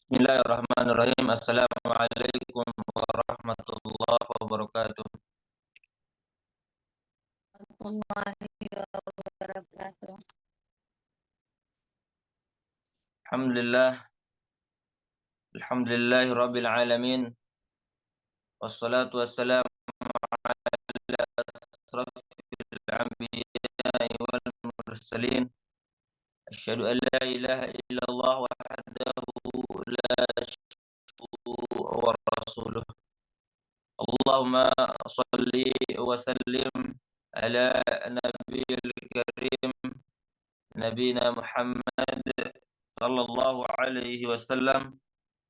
Bismillahirrahmanirrahim. Assalamualaikum warahmatullahi wabarakatuh. Warahmatullahi wabarakatuh. Alhamdulillah, alhamdulillahi rabbil alamin. Wassalatu wassalamu ala asrafil anbiya'i wal mursalin. Asyhadu an la ilaha illallah wahdahu la syarika wa rasuluh. Allahumma salli wa sallim ala nabiyil karim nabiyina Muhammad sallallahu alaihi wasallam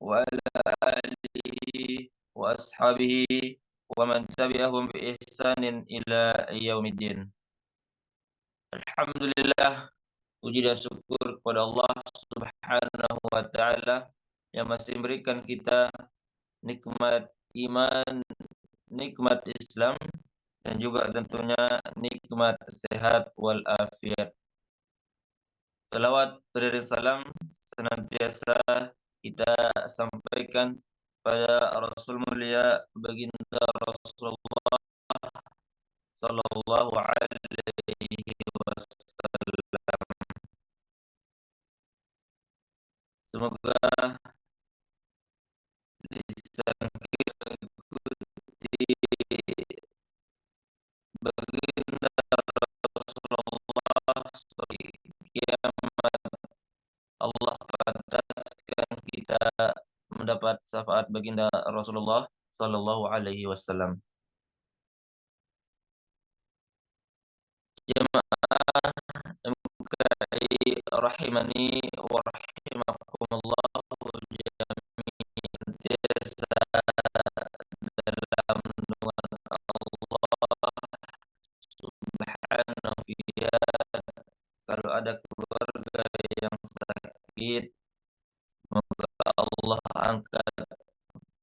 wa ala alihi wa ashabihi wa man tabi'ahum bi ihsanin ila yaumiddin. Alhamdulillah, puji dan syukur kepada Allah Subhanahu wa taala yang masih memberikan kita nikmat iman, nikmat Islam, dan juga tentunya nikmat sehat wal afiat. Salawat beriring salam senantiasa kita sampaikan pada Rasul mulia baginda Rasulullah sallallahu alaihi wasallam. Semoga lisan kita ikuti baginda Rasulullah sampai kiamat. Allah pantaskan kita mendapat syafaat baginda Rasulullah sallallahu alaihi wasallam. Jemaah MKI rahimani wa rahimakumullah, senantiasa dalam naungan Allah Subhanahu wa ta'ala. Kalau ada keluarga yang sakit, semoga Allah angkat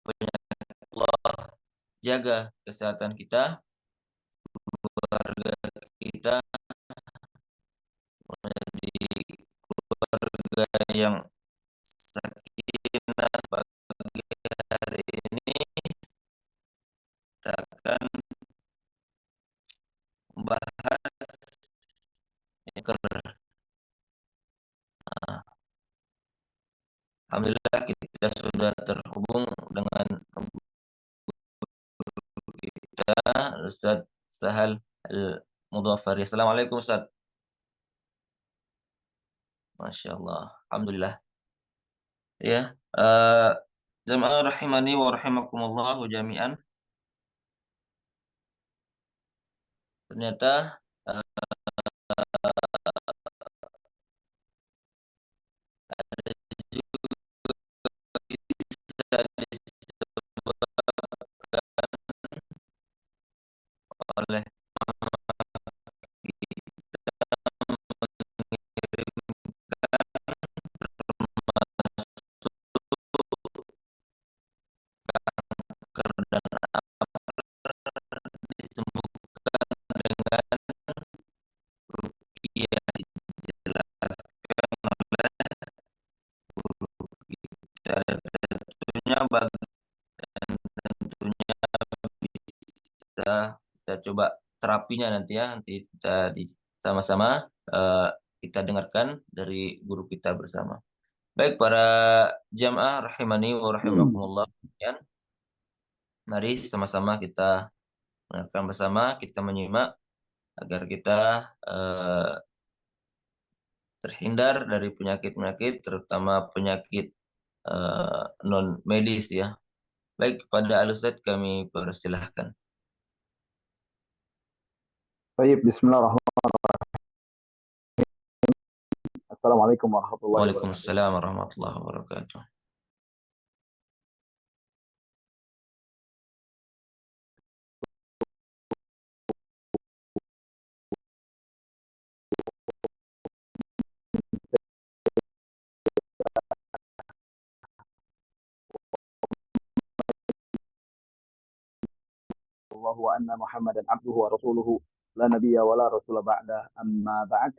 penyakit, Allah jaga kesehatan kita, keluarga kita menjadi keluarga yang sakinah. Pagi hari ini kita akan membahas alhamdulillah kita sudah terhubung dengan kita Ustaz Sahal Al-Mudhafari. Assalamualaikum Ustaz. Masya Allah. Alhamdulillah. Ya, jamaah rahimani wa rahimakumullah jami'an. Ternyata ada juga disebabkan oleh kanker dan disembuhkan dengan ruqyah, dijelaskan oleh guru kita. Tentunya bagus dan tentunya bisa kita coba terapinya nanti ya. Nanti kita sama-sama kita dengarkan dari guru kita bersama. Baik para jamaah rahimani wa rahimakumullah, ya. Mari sama-sama kita dengarkan bersama, kita menyimak agar kita terhindar dari penyakit-penyakit, terutama penyakit non medis ya. Baik, kepada Al-Ustaz kami persilahkan. Baik, bismillahirrahmanirrahim. Assalamualaikum warahmatullahi wabarakatuh. Waalaikumsalam warahmatullahi wabarakatuh. Wa anna Muhammadan abduhu wa rasuluhu la nabiyya wa la rasula ba'da, amma ba'd.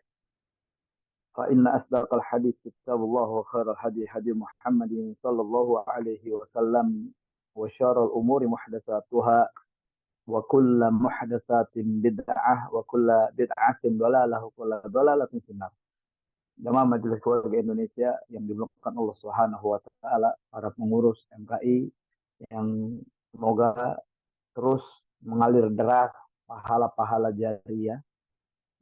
فإن أصدق الحديث كتاب الله وخير الهدي هدي محمد صلى الله عليه وسلم وشر الأمور محدثاتها وكل محدثات بدعة وكل بدعة ضلالة وكل ضلالة في النار. Jamaah Majelis Keluarga Indonesia yang dimuliakan Allah Subhanahu wa taala, para pengurus MKI yang semoga terus mengalir deras pahala-pahala jariah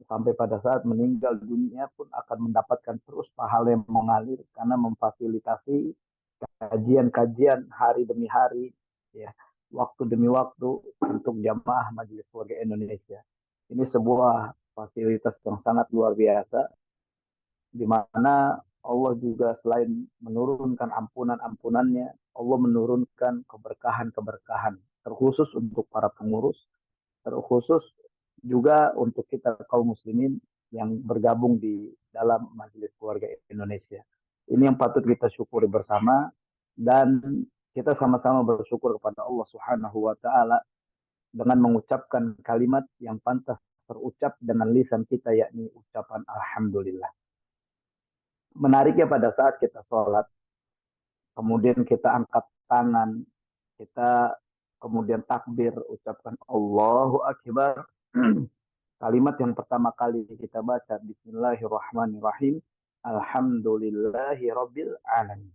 sampai pada saat meninggal dunia pun akan mendapatkan terus pahala yang mengalir karena memfasilitasi kajian-kajian hari demi hari, ya, waktu demi waktu untuk jamaah Majelis Keluarga Indonesia. Ini sebuah fasilitas yang sangat luar biasa, di mana Allah juga selain menurunkan ampunan-ampunannya, Allah menurunkan keberkahan-keberkahan, terkhusus untuk para pengurus, terkhusus juga untuk kita kaum muslimin yang bergabung di dalam Majelis Keluarga Indonesia. Ini yang patut kita syukuri bersama, dan kita sama-sama bersyukur kepada Allah Subhanahu wa taala dengan mengucapkan kalimat yang pantas terucap dengan lisan kita, yakni ucapan alhamdulillah. Menariknya pada saat kita sholat, kemudian kita angkat tangan, kita kemudian takbir, ucapkan Allahu Akbar. Kalimat yang pertama kali kita baca, Bismillahirrahmanirrahim, Alhamdulillahi Rabbil Alamin.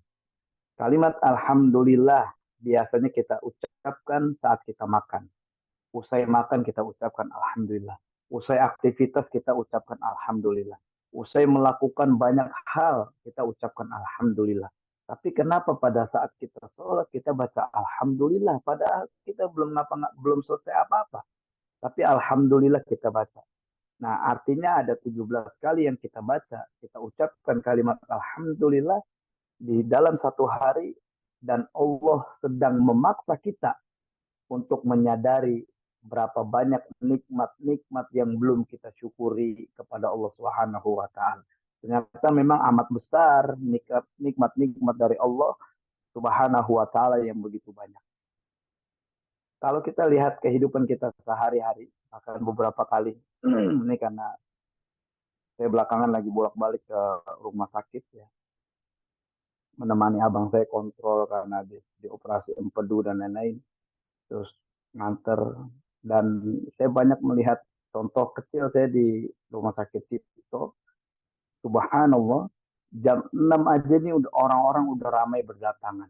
Kalimat Alhamdulillah biasanya kita ucapkan saat kita makan. Usai makan kita ucapkan Alhamdulillah. Usai aktivitas kita ucapkan Alhamdulillah. Usai melakukan banyak hal kita ucapkan Alhamdulillah. Tapi kenapa pada saat kita sholat kita baca Alhamdulillah, padahal kita belum selesai apa-apa. Tapi Alhamdulillah kita baca. Nah, artinya ada 17 kali yang kita baca, kita ucapkan kalimat Alhamdulillah di dalam satu hari, dan Allah sedang memaksa kita untuk menyadari berapa banyak nikmat-nikmat yang belum kita syukuri kepada Allah Subhanahu wa taala. Ternyata memang amat besar nikmat-nikmat dari Allah Subhanahu wa taala yang begitu banyak. Kalau kita lihat kehidupan kita sehari-hari, akan beberapa kali ini karena saya belakangan lagi bolak-balik ke rumah sakit, ya, menemani abang saya kontrol karena di operasi empedu dan lain-lain, terus nganter, dan saya banyak melihat contoh kecil saya di rumah sakit itu. Subhanallah, jam 6 aja nih orang-orang udah ramai berdatangan.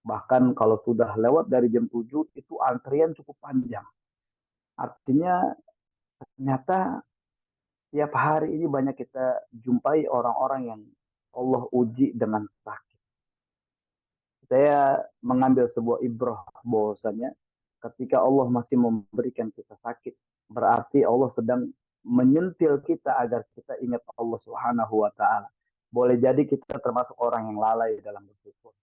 Bahkan kalau sudah lewat dari jam 7 itu antrian cukup panjang. Artinya ternyata tiap hari ini banyak kita jumpai orang-orang yang Allah uji dengan sakit. Saya mengambil sebuah ibrah bahwasanya ketika Allah masih memberikan kita sakit, berarti Allah sedang menyentil kita agar kita ingat Allah Subhanahu wa taala. Boleh jadi kita termasuk orang yang lalai dalam bersyukur.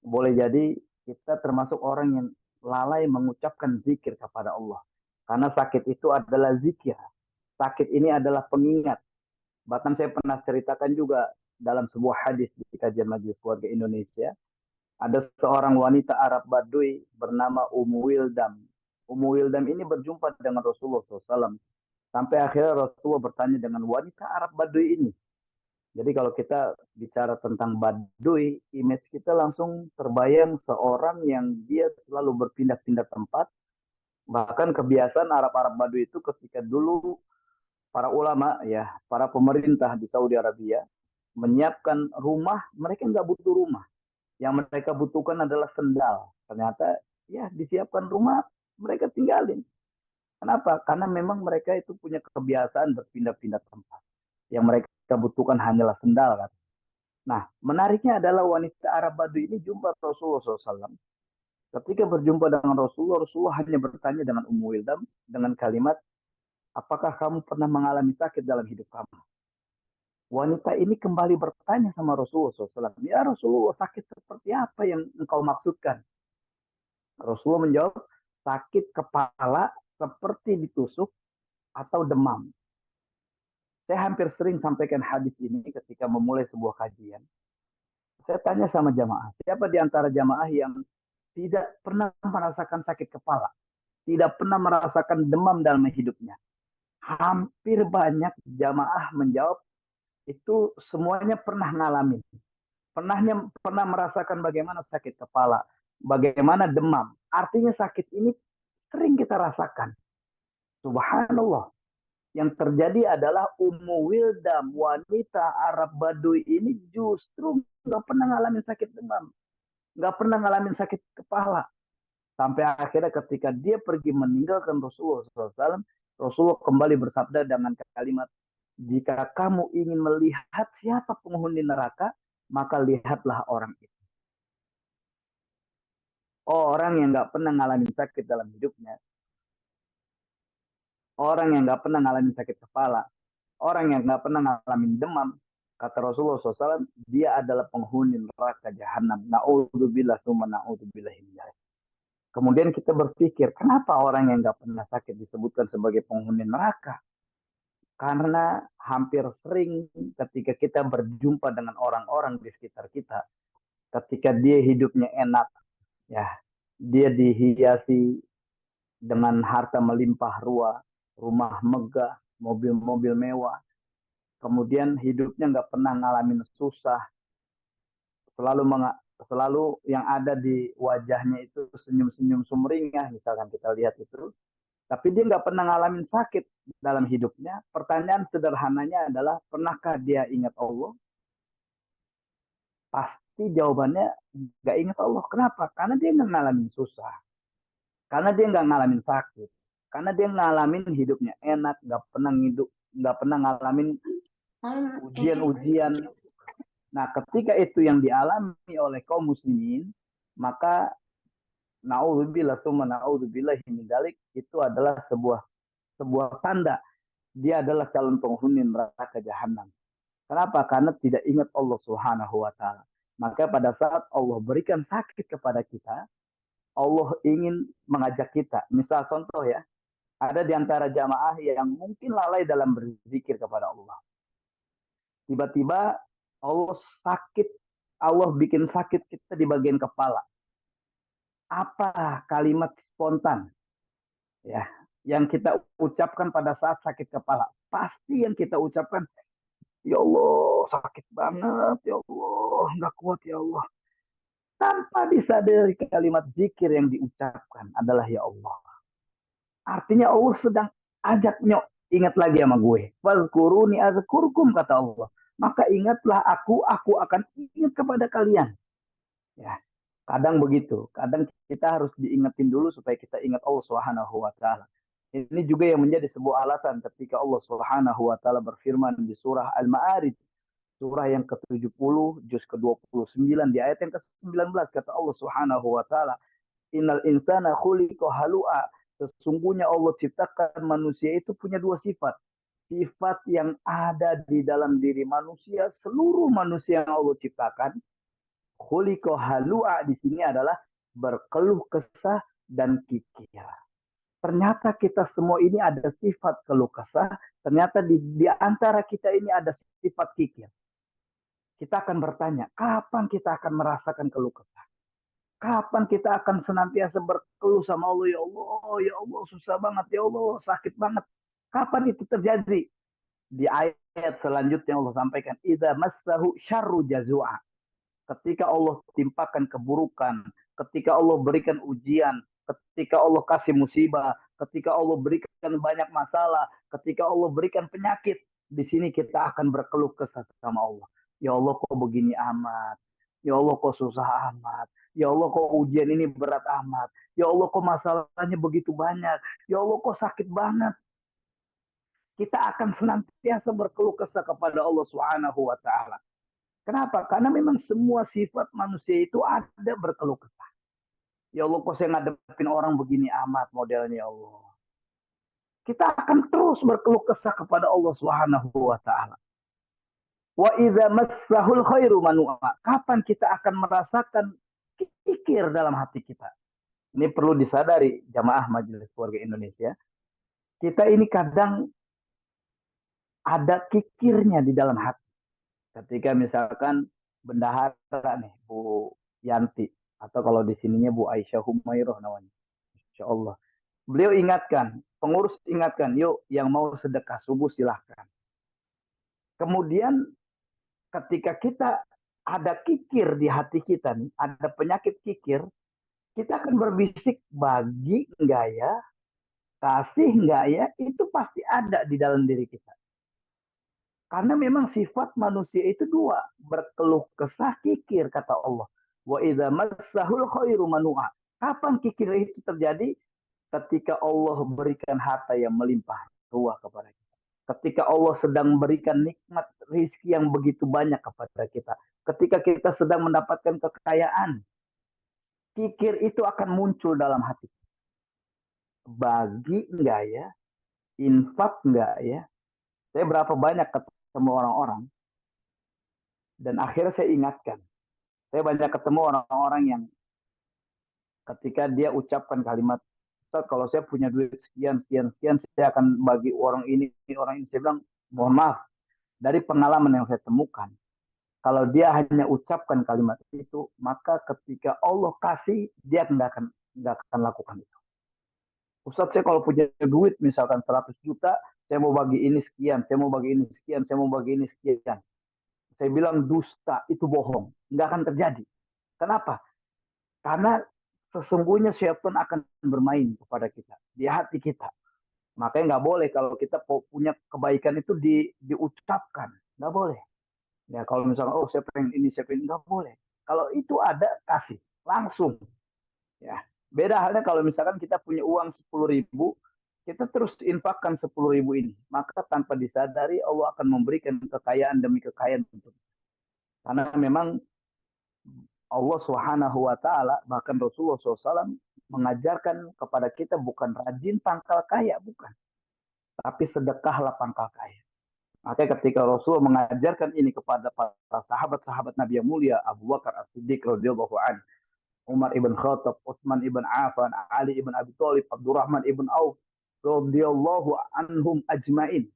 Boleh jadi kita termasuk orang yang lalai mengucapkan zikir kepada Allah. Karena sakit itu adalah zikir. Sakit ini adalah pengingat. Bahkan saya pernah ceritakan juga dalam sebuah hadis di kajian Majelis Keluarga Indonesia, ada seorang wanita Arab Baduy bernama Ummu Wildam. Ummu Wildam ini berjumpa dengan Rasulullah SAW. Sampai akhirnya Rasulullah bertanya dengan wanita Arab Baduy ini. Jadi kalau kita bicara tentang Baduy, image kita langsung terbayang seorang yang dia selalu berpindah-pindah tempat. Bahkan kebiasaan Arab-Arab Baduy itu ketika dulu para ulama, ya, para pemerintah di Saudi Arabia menyiapkan rumah, mereka nggak butuh rumah. Yang mereka butuhkan adalah sendal. Ternyata ya disiapkan rumah, mereka tinggalin. Kenapa? Karena memang mereka itu punya kebiasaan berpindah-pindah tempat. Yang mereka butuhkan hanyalah sendal, kan. Nah, menariknya adalah wanita Arab Baduy ini jumpa Rasulullah SAW. Ketika berjumpa dengan Rasulullah, Rasulullah hanya bertanya dengan Ummu Wildam dengan kalimat, apakah kamu pernah mengalami sakit dalam hidup kamu? Wanita ini kembali bertanya sama Rasulullah SAW. Ya Rasulullah, sakit seperti apa yang engkau maksudkan? Rasulullah menjawab, sakit kepala seperti ditusuk atau demam. Saya hampir sering sampaikan hadis ini ketika memulai sebuah kajian. Saya tanya sama jamaah, siapa di antara jamaah yang tidak pernah merasakan sakit kepala? Tidak pernah merasakan demam dalam hidupnya? Hampir banyak jamaah menjawab, itu semuanya pernah ngalamin. Pernah merasakan bagaimana sakit kepala, bagaimana demam. Artinya sakit ini sering kita rasakan. Subhanallah. Yang terjadi adalah Ummu Wildam, wanita Arab Baduy ini justru nggak pernah ngalamin sakit demam, nggak pernah ngalamin sakit kepala. Sampai akhirnya ketika dia pergi meninggalkan Rasulullah SAW, Rasulullah kembali bersabda dengan kalimat, jika kamu ingin melihat siapa penghuni neraka, maka lihatlah orang itu. Orang yang nggak pernah ngalamin sakit dalam hidupnya, orang yang nggak pernah ngalamin sakit kepala, orang yang nggak pernah ngalamin demam, kata Rasulullah SAW, dia adalah penghuni neraka jahanam. Na'udzubillah summa na'udzubillah. Kemudian kita berpikir, kenapa orang yang nggak pernah sakit disebutkan sebagai penghuni neraka? Karena hampir sering ketika kita berjumpa dengan orang-orang di sekitar kita, ketika dia hidupnya enak, ya, dia dihiasi dengan harta melimpah ruah, rumah megah, mobil-mobil mewah, kemudian hidupnya nggak pernah ngalamin susah, selalu selalu yang ada di wajahnya itu senyum-senyum sumringah, misalkan kita lihat itu, tapi dia nggak pernah ngalamin sakit dalam hidupnya. Pertanyaan sederhananya adalah, pernahkah dia ingat Allah? Pasti jawabannya nggak ingat Allah. Kenapa? Karena dia nggak ngalamin susah. Karena dia nggak ngalamin sakit. Karena dia ngalamin hidupnya enak, nggak pernah ngalamin ujian-ujian. Nah, ketika itu yang dialami oleh kaum muslimin, maka naudzubillah summa naudzubillah min dzalik, itu adalah sebuah tanda dia adalah calon penghuni neraka jahanam. Kenapa? Karena tidak ingat Allah Subhanahu wa taala. Maka pada saat Allah berikan sakit kepada kita, Allah ingin mengajak kita. Misal contoh ya, ada di antara jamaah yang mungkin lalai dalam berzikir kepada Allah. Tiba-tiba Allah sakit, Allah bikin sakit kita di bagian kepala. Apa kalimat spontan ya yang kita ucapkan pada saat sakit kepala? Pasti yang kita ucapkan, ya Allah, sakit banget, ya Allah, nggak kuat ya Allah. Tanpa disadari kalimat zikir yang diucapkan adalah ya Allah. Artinya Allah sedang ajak, nyok, ingat lagi sama gue. Fazkuruni azkurkum, kata Allah. Maka ingatlah aku akan ingat kepada kalian. Ya, kadang begitu. Kadang kita harus diingetin dulu supaya kita ingat Allah Subhanahu wa taala. Ini juga yang menjadi sebuah alasan ketika Allah Subhanahu wa taala berfirman di surah Al-Ma'arij, surah yang ke-70, juz ke-29, di ayat yang ke-19, kata Allah Subhanahu wa taala, innal insana khuliqa halu'a. Sesungguhnya Allah ciptakan manusia itu punya dua sifat. Sifat yang ada di dalam diri manusia, seluruh manusia yang Allah ciptakan, khuliqa halu'a di sini adalah berkeluh kesah dan kikir. Ternyata kita semua ini ada sifat keluh kesah, ternyata di antara kita ini ada sifat kikir. Kita akan bertanya, kapan kita akan merasakan keluh kesah? Kapan kita akan senantiasa berkeluh sama Allah, ya Allah, susah banget, ya Allah, sakit banget. Kapan itu terjadi? Di ayat selanjutnya Allah sampaikan, idza massahu syarru jazua. Ketika Allah timpakan keburukan, ketika Allah berikan ujian, ketika Allah kasih musibah, ketika Allah berikan banyak masalah, ketika Allah berikan penyakit, di sini kita akan berkeluh kesah sama Allah. Ya Allah, kok begini amat? Ya Allah, kok susah amat? Ya Allah, kok ujian ini berat amat? Ya Allah, kok masalahnya begitu banyak? Ya Allah, kok sakit banget? Kita akan senantiasa berkeluh kesah kepada Allah Subhanahu wa taala. Kenapa? Karena memang semua sifat manusia itu ada berkeluh kesah. Ya Allah, kok saya ngadepin orang begini amat modelnya, ya Allah. Kita akan terus berkeluh kesah kepada Allah Subhanahu wa taala. Wa idza massahul khairu manu'a. Kapan kita akan merasakan kikir dalam hati kita? Ini perlu disadari jamaah Majelis Keluarga Indonesia. Kita ini kadang ada kikirnya di dalam hati. Ketika misalkan bendahara nih, Bu Yanti, atau kalau di sininya Bu Aisyah Humairah namanya. Insya Allah. Beliau ingatkan, pengurus ingatkan, yuk yang mau sedekah subuh silahkan. Kemudian ketika kita ada kikir di hati kita nih, ada penyakit kikir, kita akan berbisik, bagi enggak ya, kasih enggak ya, itu pasti ada di dalam diri kita. Karena memang sifat manusia itu dua, berkeluh kesah, kikir, kata Allah. Wa idza massahul khairu manu'a. Kapan kikir itu terjadi? Ketika Allah berikan harta yang melimpah ruah kepada kita. Ketika Allah sedang memberikan nikmat rizki yang begitu banyak kepada kita. Ketika kita sedang mendapatkan kekayaan, kikir itu akan muncul dalam hati. Bagi enggak ya? Infak enggak ya? Saya berapa banyak ketemu orang-orang, dan akhirnya saya ingatkan. Saya banyak ketemu orang-orang yang ketika dia ucapkan kalimat, Ustaz, kalau saya punya duit sekian, sekian, sekian, saya akan bagi orang ini, orang ini. Saya bilang, mohon maaf, dari pengalaman yang saya temukan, kalau dia hanya ucapkan kalimat itu, maka ketika Allah kasih, dia nggak akan lakukan itu. Ustaz, saya kalau punya duit misalkan 100 juta, saya mau bagi ini sekian, saya mau bagi ini sekian, saya mau bagi ini sekian. Saya bilang dusta, itu bohong. Nggak akan terjadi. Kenapa? Karena sesungguhnya syaitan akan bermain kepada kita, di hati kita. Makanya nggak boleh kalau kita punya kebaikan itu diucapkan. Nggak boleh. Ya kalau misalnya, oh saya pengen ini, saya pengen, nggak boleh. Kalau itu ada, kasih. Langsung. Ya. Beda halnya kalau misalkan kita punya uang 10.000, kita terus infakkan 10.000 ini. Maka tanpa disadari Allah akan memberikan kekayaan demi kekayaan untuk kita. Karena memang Allah Subhanahu wa taala, bahkan Rasulullah SAW mengajarkan kepada kita bukan rajin pangkal kaya, bukan, tapi sedekahlah pangkal kaya. Makanya ketika Rasul mengajarkan ini kepada para sahabat-sahabat Nabi yang mulia, Abu Bakar As-Siddiq radhiyallahu anhu, Umar ibn Khattab, Utsman ibn Affan, Ali ibn Abi Thalib, Abdurrahman ibn Auf radhiyallahu anhum ajmain.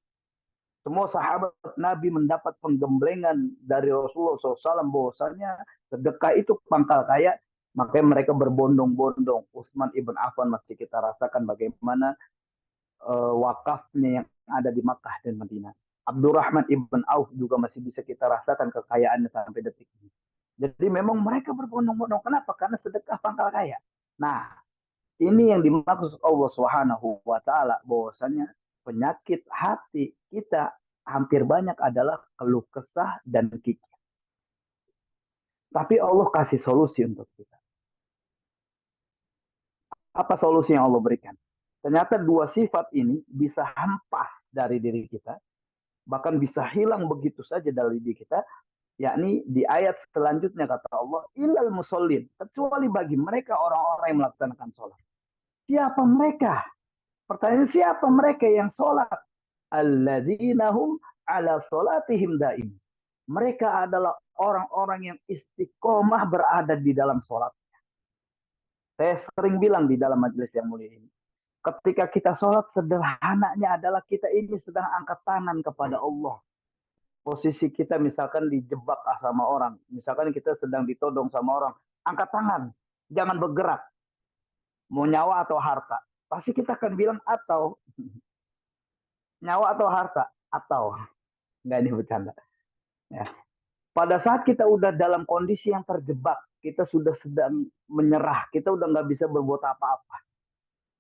Semua sahabat Nabi mendapat penggemblengan dari Rasulullah SAW bahwasanya sedekah itu pangkal kaya. Makanya mereka berbondong-bondong. Utsman ibn Affan masih kita rasakan bagaimana wakafnya yang ada di Makkah dan Madinah. Abdurrahman ibn Auf juga masih bisa kita rasakan kekayaannya sampai detik ini. Jadi memang mereka berbondong-bondong. Kenapa? Karena sedekah pangkal kaya. Nah, ini yang dimaksud Allah Subhanahu wa taala, bahwasanya penyakit hati kita hampir banyak adalah keluh kesah dan kikir. Tapi Allah kasih solusi untuk kita. Apa solusi yang Allah berikan? Ternyata dua sifat ini bisa hampas dari diri kita, bahkan bisa hilang begitu saja dari diri kita, yakni di ayat selanjutnya kata Allah, illal musallin, kecuali bagi mereka orang-orang yang melaksanakan sholat. Siapa mereka? Pertanyaan, siapa mereka yang sholat? Alladzina hum ala sholatihim daim. Mereka adalah orang-orang yang istiqomah berada di dalam sholat. Saya sering bilang di dalam majelis yang mulia ini, ketika kita sholat, sederhananya adalah kita ini sedang angkat tangan kepada Allah. Posisi kita misalkan dijebak sama orang, misalkan kita sedang ditodong sama orang, angkat tangan, jangan bergerak. Mau nyawa atau harta? Pasti kita akan bilang atau. Nyawa atau harta? Atau. Enggak, ini bercanda. Ya. Pada saat kita udah dalam kondisi yang terjebak, kita sudah sedang menyerah, kita udah nggak bisa berbuat apa-apa.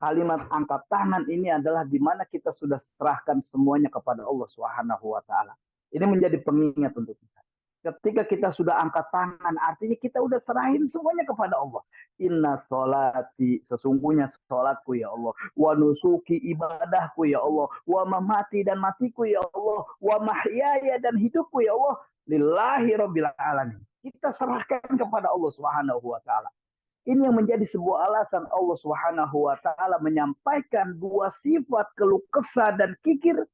Kalimat angkat tangan ini adalah di mana kita sudah serahkan semuanya kepada Allah Subhanahu wa taala. Ini menjadi pengingat untuk kita. Ketika kita sudah angkat tangan, artinya kita udah serahin semuanya kepada Allah. Inna sholati, sesungguhnya sholatku ya Allah. Wa nusuki, ibadahku ya Allah. Wa mamati, dan matiku ya Allah. Wa mahyaya, dan hidupku ya Allah. Lillahi rabbil alamin. Kita serahkan kepada Allah Subhanahu wa taala. Ini yang menjadi sebuah alasan Allah Subhanahu wa taala menyampaikan dua sifat keluh kesah dan kikir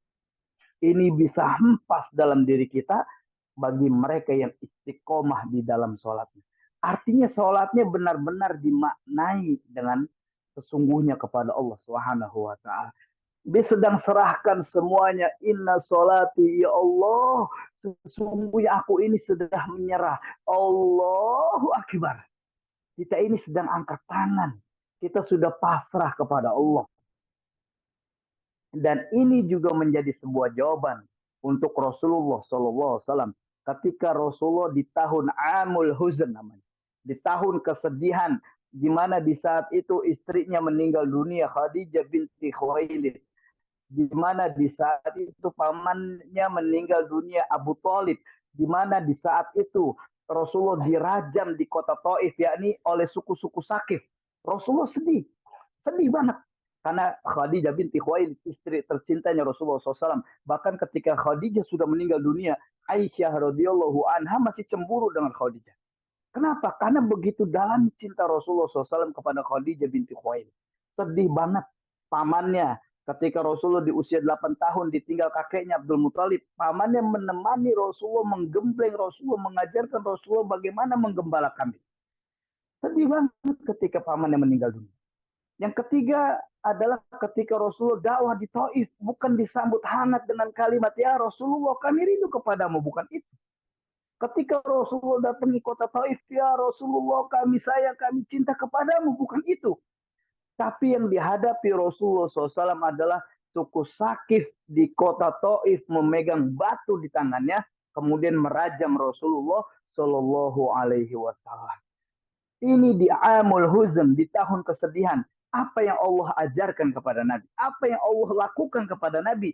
ini bisa hempas dalam diri kita bagi mereka yang istiqomah di dalam sholatnya. Artinya sholatnya benar-benar dimaknai dengan sesungguhnya kepada Allah Subhanahu wa taala. Dia sedang serahkan semuanya. Inna sholati ya Allah, sesungguhnya aku ini sudah menyerah. Allahu akbar. Kita ini sedang angkat tangan. Kita sudah pasrah kepada Allah. Dan ini juga menjadi sebuah jawaban untuk Rasulullah SAW. ketika Rasulullah di tahun Amul Huzn namanya, di tahun kesedihan, di mana di saat itu istrinya meninggal dunia, Khadijah binti Khuwailid, di mana di saat itu pamannya meninggal dunia, Abu Thalib, di mana di saat itu Rasulullah dirajam di kota Taif, yakni oleh suku-suku Sakif. Rasulullah sedih, sedih banget. Karena Khadijah binti Khuwailid, istri tercintanya Rasulullah SAW. Bahkan ketika Khadijah sudah meninggal dunia, Aisyah radhiyallahu anha masih cemburu dengan Khadijah. Kenapa? Karena begitu dalam cinta Rasulullah SAW kepada Khadijah binti Khuwailid. Sedih banget pamannya. Ketika Rasulullah di usia 8 tahun ditinggal kakeknya Abdul Muthalib, pamannya menemani Rasulullah, menggembleng Rasulullah, mengajarkan Rasulullah bagaimana menggembala kambing. Sedih banget ketika pamannya meninggal dunia. Yang ketiga adalah ketika Rasulullah dakwah di Taif, bukan disambut hangat dengan kalimat, ya Rasulullah kami rindu kepadamu, bukan itu. Ketika Rasulullah datangi kota Taif, ya Rasulullah kami sayang, kami cinta kepadamu, bukan itu. Tapi yang dihadapi Rasulullah SAW adalah suku Sakif di kota Taif memegang batu di tangannya, kemudian merajam Rasulullah Shallallahu Alaihi Wasallam. Ini di Amul Huzn, di tahun kesedihan. Apa yang Allah ajarkan kepada Nabi? Apa yang Allah lakukan kepada Nabi?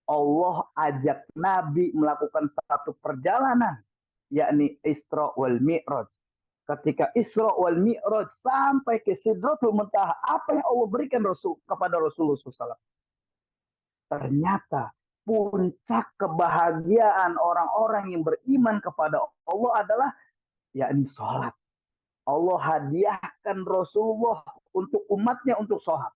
Allah ajak Nabi melakukan satu perjalanan, yakni Isra wal Mi'raj. Ketika Isra wal Mi'raj sampai ke Sidratul Muntaha, apa yang Allah berikan kepada Rasulullah SAW? Ternyata puncak kebahagiaan orang-orang yang beriman kepada Allah adalah yakni sholat. Allah hadiahkan Rasulullah untuk umatnya untuk sholat.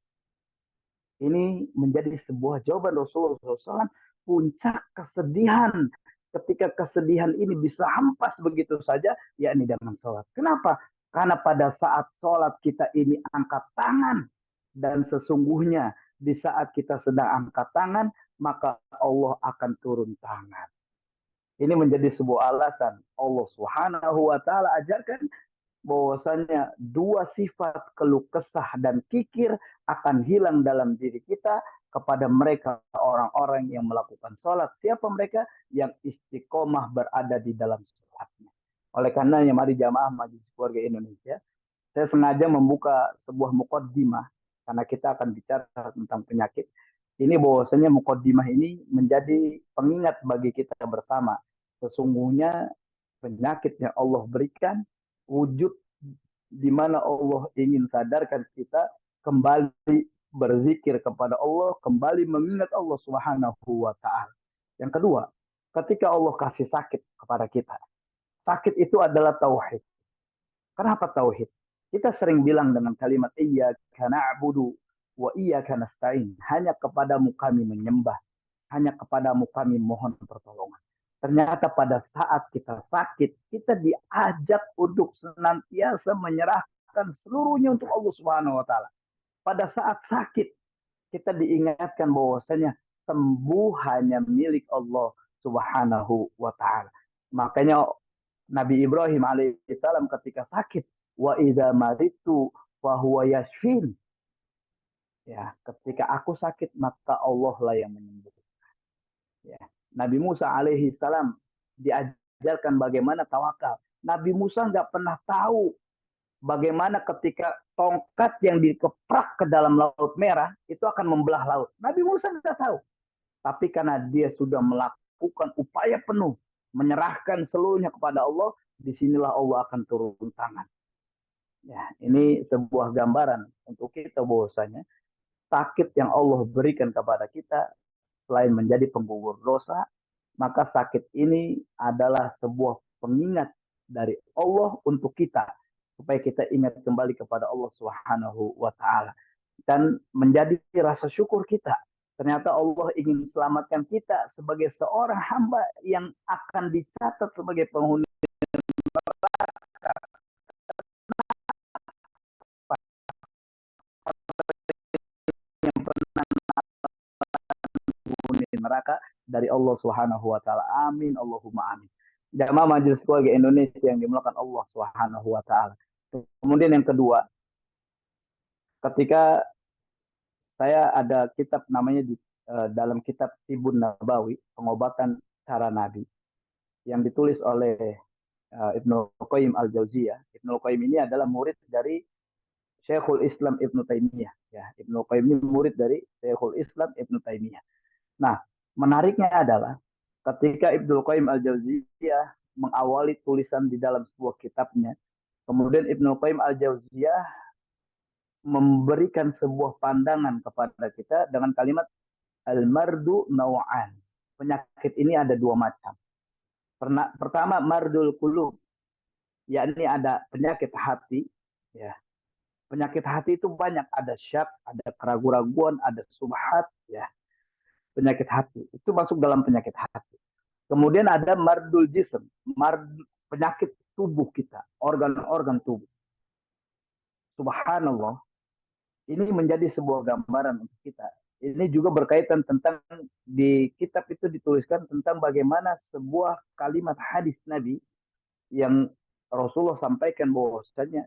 Ini menjadi sebuah jawaban Rasulullah SAW. Puncak kesedihan. Ketika kesedihan ini bisa hampas begitu saja, yakni dengan sholat. Kenapa? Karena pada saat sholat kita ini angkat tangan. Dan sesungguhnya di saat kita sedang angkat tangan, maka Allah akan turun tangan. Ini menjadi sebuah alasan Allah Subhanahu wa Ta'ala ajarkan bahwasanya dua sifat keluh kesah dan kikir akan hilang dalam diri kita kepada mereka orang-orang yang melakukan sholat. Siapa mereka? Yang istiqomah berada di dalam sholatnya. Oleh karenanya mari jamaah Majelis Keluarga Indonesia, saya sengaja membuka sebuah muqaddimah karena kita akan bicara tentang penyakit. Ini bahwasanya muqaddimah ini menjadi pengingat bagi kita bersama. Sesungguhnya penyakit yang Allah berikan, wujud di mana Allah ingin sadarkan kita kembali berzikir kepada Allah, kembali mengingat Allah Subhanahu wa Ta'ala. Yang kedua, ketika Allah kasih sakit kepada kita, sakit itu adalah tauhid. Kenapa tauhid? Kita sering bilang dengan kalimat iyyaka na'budu wa iyyaka nasta'in. Hanya kepadamu kami menyembah, hanya kepadamu kami mohon pertolongan. Ternyata pada saat kita sakit, kita diajak untuk senantiasa menyerahkan seluruhnya untuk Allah Subhanahu wa Ta'ala. Pada saat sakit, kita diingatkan bahwasanya sembuh hanya milik Allah Subhanahu wa Ta'ala. Makanya Nabi Ibrahim alaihissalam ketika sakit, wa idza maritu fa huwa yashfin. Ya, ketika aku sakit maka Allah lah yang menyembuhkan. Ya. Nabi Musa alaihi salam diajarkan bagaimana tawakal. Nabi Musa nggak pernah tahu bagaimana ketika tongkat yang dikeprak ke dalam laut merah itu akan membelah laut. Nabi Musa nggak tahu. Tapi karena dia sudah melakukan upaya penuh, menyerahkan seluruhnya kepada Allah, disinilah Allah akan turun tangan. Ya, ini sebuah gambaran untuk kita bahwasanya sakit yang Allah berikan kepada kita selain menjadi penggugur dosa, maka sakit ini adalah sebuah pengingat dari Allah untuk kita supaya kita ingat kembali kepada Allah Subhanahu wa Ta'ala dan menjadi rasa syukur kita. Ternyata Allah ingin selamatkan kita sebagai seorang hamba yang akan dicatat sebagai penghuni neraka dari Allah Subhanahu wa Ta'ala. Amin Allahumma amin. Jamaah Majelis Keluarga Indonesia yang dimuliakan Allah Subhanahu wa Ta'ala. Kemudian yang kedua, ketika saya ada kitab namanya dalam kitab Tibun Nabawi, pengobatan cara Nabi. yang ditulis oleh Ibnu Qayyim al-Jauziyah. Ibnu Qayyim ini adalah murid dari Syekhul Islam Ibnu Taimiyah. Ya, Ibnu Qayyim ini murid dari Syekhul Islam Ibnu Taimiyah. Nah, menariknya adalah ketika Ibnu Qayyim al-Jauziyah mengawali tulisan di dalam sebuah kitabnya, kemudian Ibnu Qayyim al-Jauziyah memberikan sebuah pandangan kepada kita dengan kalimat al-mardu naw'an. Penyakit ini ada dua macam. Pertama, mardul qulub, yakni ada penyakit hati, ya. Penyakit hati itu banyak, ada syak, ada keraguan-raguan, ada subhat, ya. Penyakit hati itu masuk dalam penyakit hati. Kemudian ada mardul jism, penyakit tubuh kita, organ-organ tubuh. Subhanallah, ini menjadi sebuah gambaran untuk kita. Ini juga berkaitan tentang di kitab itu dituliskan tentang bagaimana sebuah kalimat hadis Nabi yang Rasulullah sampaikan bahwasanya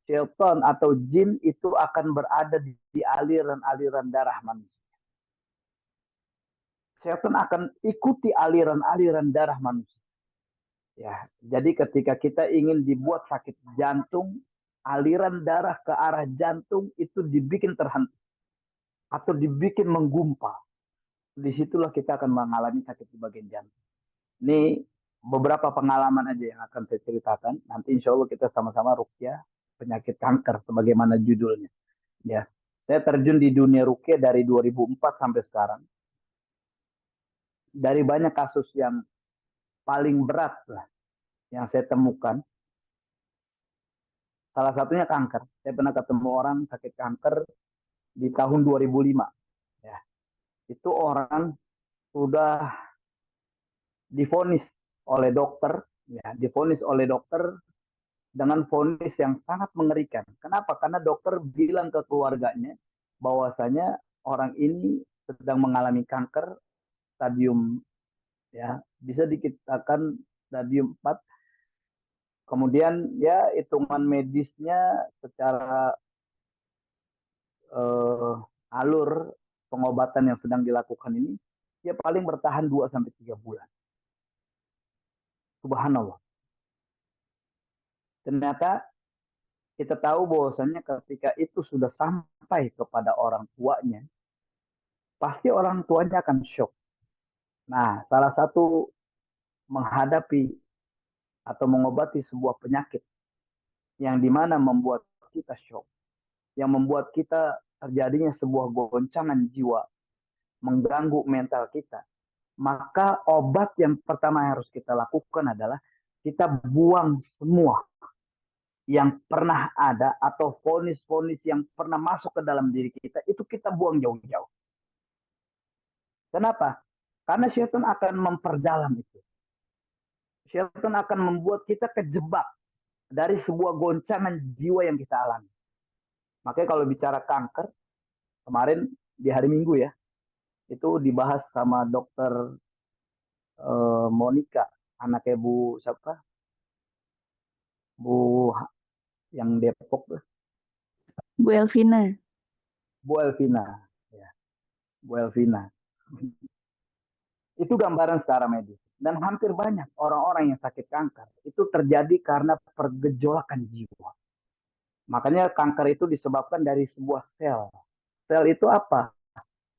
syaitan atau jin itu akan berada di aliran-aliran darah manusia. Syaitan akan ikuti aliran-aliran darah manusia. Ya, jadi ketika kita ingin dibuat sakit jantung, aliran darah ke arah jantung itu dibikin terhenti atau dibikin menggumpal. Disitulah kita akan mengalami sakit di bagian jantung. Ini beberapa pengalaman aja yang akan saya ceritakan. Nanti insya Allah kita sama-sama ruqyah penyakit kanker sebagaimana judulnya. Ya, saya terjun di dunia ruqyah dari 2004 sampai sekarang. Dari banyak kasus yang paling berat lah yang saya temukan, salah satunya kanker. Saya pernah ketemu orang sakit kanker di tahun 2005. Ya, itu orang sudah divonis oleh dokter, ya, divonis oleh dokter dengan vonis yang sangat mengerikan. Kenapa? Karena dokter bilang ke keluarganya bahwasanya orang ini sedang mengalami kanker stadium, ya, bisa dikatakan stadium 4. Kemudian ya hitungan medisnya secara alur pengobatan yang sedang dilakukan ini ya paling bertahan 2 sampai 3 bulan. Subhanallah. Ternyata kita tahu bahwasanya ketika itu sudah sampai kepada orang tuanya, pasti orang tuanya akan shock. Nah, salah satu menghadapi atau mengobati sebuah penyakit yang dimana membuat kita shock, yang membuat kita terjadinya sebuah goncangan jiwa, mengganggu mental kita, maka obat yang pertama yang harus kita lakukan adalah kita buang semua yang pernah ada atau vonis-vonis yang pernah masuk ke dalam diri kita, itu kita buang jauh-jauh. Kenapa? Karena syaitan akan memperdalam itu. Syaitan akan membuat kita kejebak dari sebuah goncangan jiwa yang kita alami. Makanya kalau bicara kanker, kemarin di hari Minggu ya, itu dibahas sama dokter Monica, anaknya Bu siapa? Bu yang Depok tuh. Bu Elvina. Bu Elvina. Ya, Bu Elvina. Itu gambaran secara medis. Dan hampir banyak orang-orang yang sakit kanker itu terjadi karena pergejolakan jiwa. Makanya kanker itu disebabkan dari sebuah sel. Sel itu apa?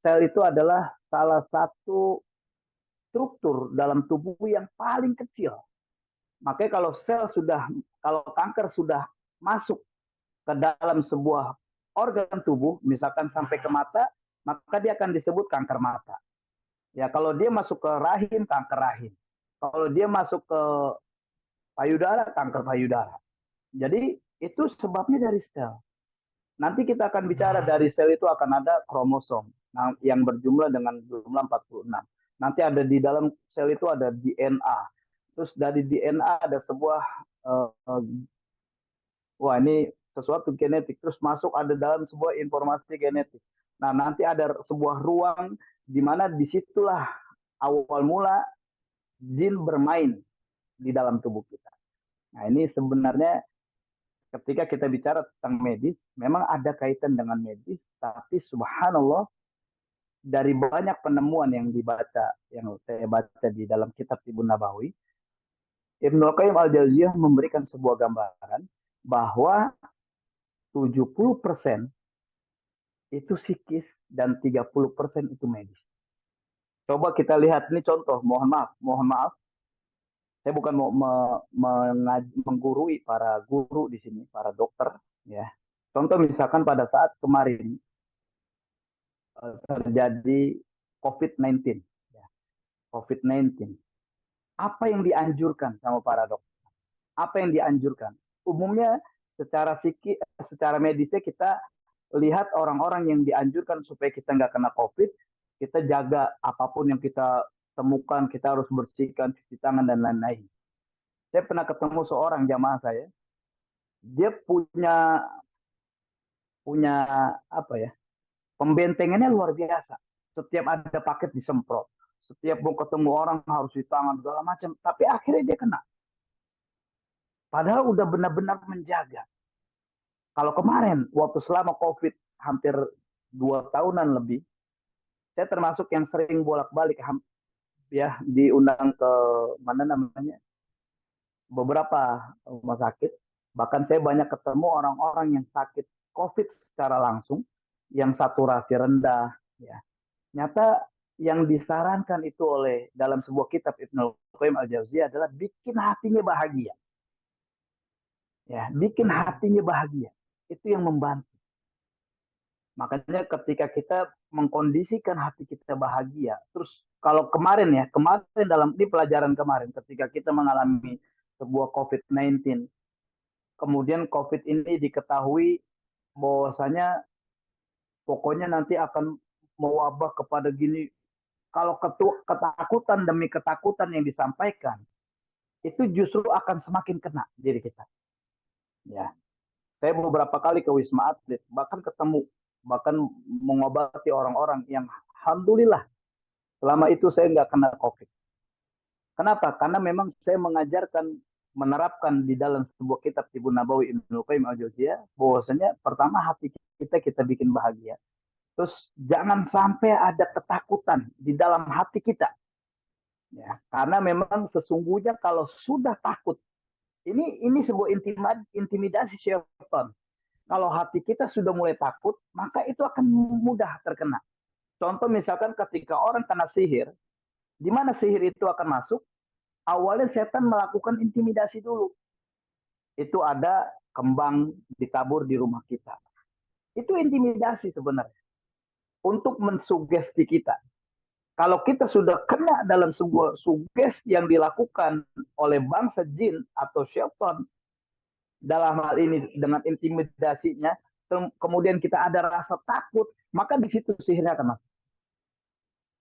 Sel itu adalah salah satu struktur dalam tubuh yang paling kecil. Makanya kalau kanker sudah masuk ke dalam sebuah organ tubuh, misalkan sampai ke mata, maka dia akan disebut kanker mata. Ya, kalau dia masuk ke rahim, kanker rahim. Kalau dia masuk ke payudara, kanker payudara. Jadi itu sebabnya dari sel. Nanti kita akan bicara dari sel itu akan ada kromosom yang berjumlah dengan jumlah 46. Nanti ada di dalam sel itu ada DNA. Terus dari DNA ada sebuah wah ini sesuatu genetik. Terus masuk ada dalam sebuah informasi genetik. Nah, nanti ada sebuah ruang di mana disitulah awal mula jin bermain di dalam tubuh kita. Nah, ini sebenarnya ketika kita bicara tentang medis, memang ada kaitan dengan medis, tapi subhanallah dari banyak penemuan yang dibaca, yang saya baca di dalam kitab Tibun Nabawi, Ibnu Qayyim al-Jauziyah memberikan sebuah gambaran bahwa 70% itu psikis dan 30% itu medis. Coba kita lihat ini contoh, mohon maaf, saya bukan mau menggurui para guru di sini, para dokter, ya. Contoh misalkan pada saat kemarin terjadi COVID-19, ya. COVID-19, apa yang dianjurkan sama para dokter? Apa yang dianjurkan? Umumnya secara secara medisnya kita lihat orang-orang yang dianjurkan supaya kita nggak kena COVID, kita jaga apapun yang kita temukan, kita harus bersihkan, cuci tangan dan lain-lain. Saya pernah ketemu seorang jamaah saya, dia punya apa ya, pembentengannya luar biasa. Setiap ada paket disemprot, setiap mau ketemu orang harus di tangan segala macam. Tapi akhirnya dia kena. Padahal udah benar-benar menjaga. Kalau kemarin waktu selama COVID hampir 2 tahunan lebih, saya termasuk yang sering bolak-balik ya diundang ke mana namanya beberapa rumah sakit. Bahkan saya banyak ketemu orang-orang yang sakit COVID secara langsung, yang saturasi rendah. Ya. Nyata yang disarankan itu oleh dalam sebuah kitab Ibnu Qayyim al-Jauziyah adalah bikin hatinya bahagia. Ya, bikin hatinya bahagia. Itu yang membantu. Makanya ketika kita mengkondisikan hati kita bahagia, terus kalau kemarin dalam di pelajaran kemarin ketika kita mengalami sebuah COVID-19, kemudian COVID ini diketahui bahwasanya pokoknya nanti akan mewabah kepada gini, kalau ketakutan demi ketakutan yang disampaikan, itu justru akan semakin kena diri kita. Ya, saya beberapa kali ke Wisma Atlet, bahkan mengobati orang-orang yang alhamdulillah selama itu saya nggak kena COVID. Kenapa? Karena memang saya menerapkan di dalam sebuah kitab Tibun Nabawi Ibnu Qayyim al-Jauziyah bahwasanya pertama hati kita bikin bahagia. Terus jangan sampai ada ketakutan di dalam hati kita. Ya, karena memang sesungguhnya kalau sudah takut, ini sebuah intimidasi syaitan. Kalau hati kita sudah mulai takut, maka itu akan mudah terkena. Contoh misalkan ketika orang kena sihir, di mana sihir itu akan masuk? Awalnya setan melakukan intimidasi dulu. Itu ada kembang ditabur di rumah kita. Itu intimidasi sebenarnya. Untuk mensugesti kita. Kalau kita sudah kena dalam sebuah sugesti yang dilakukan oleh bangsa jin atau syaitan, dalam hal ini dengan intimidasinya, kemudian kita ada rasa takut, maka di situ sihirnya akan masuk.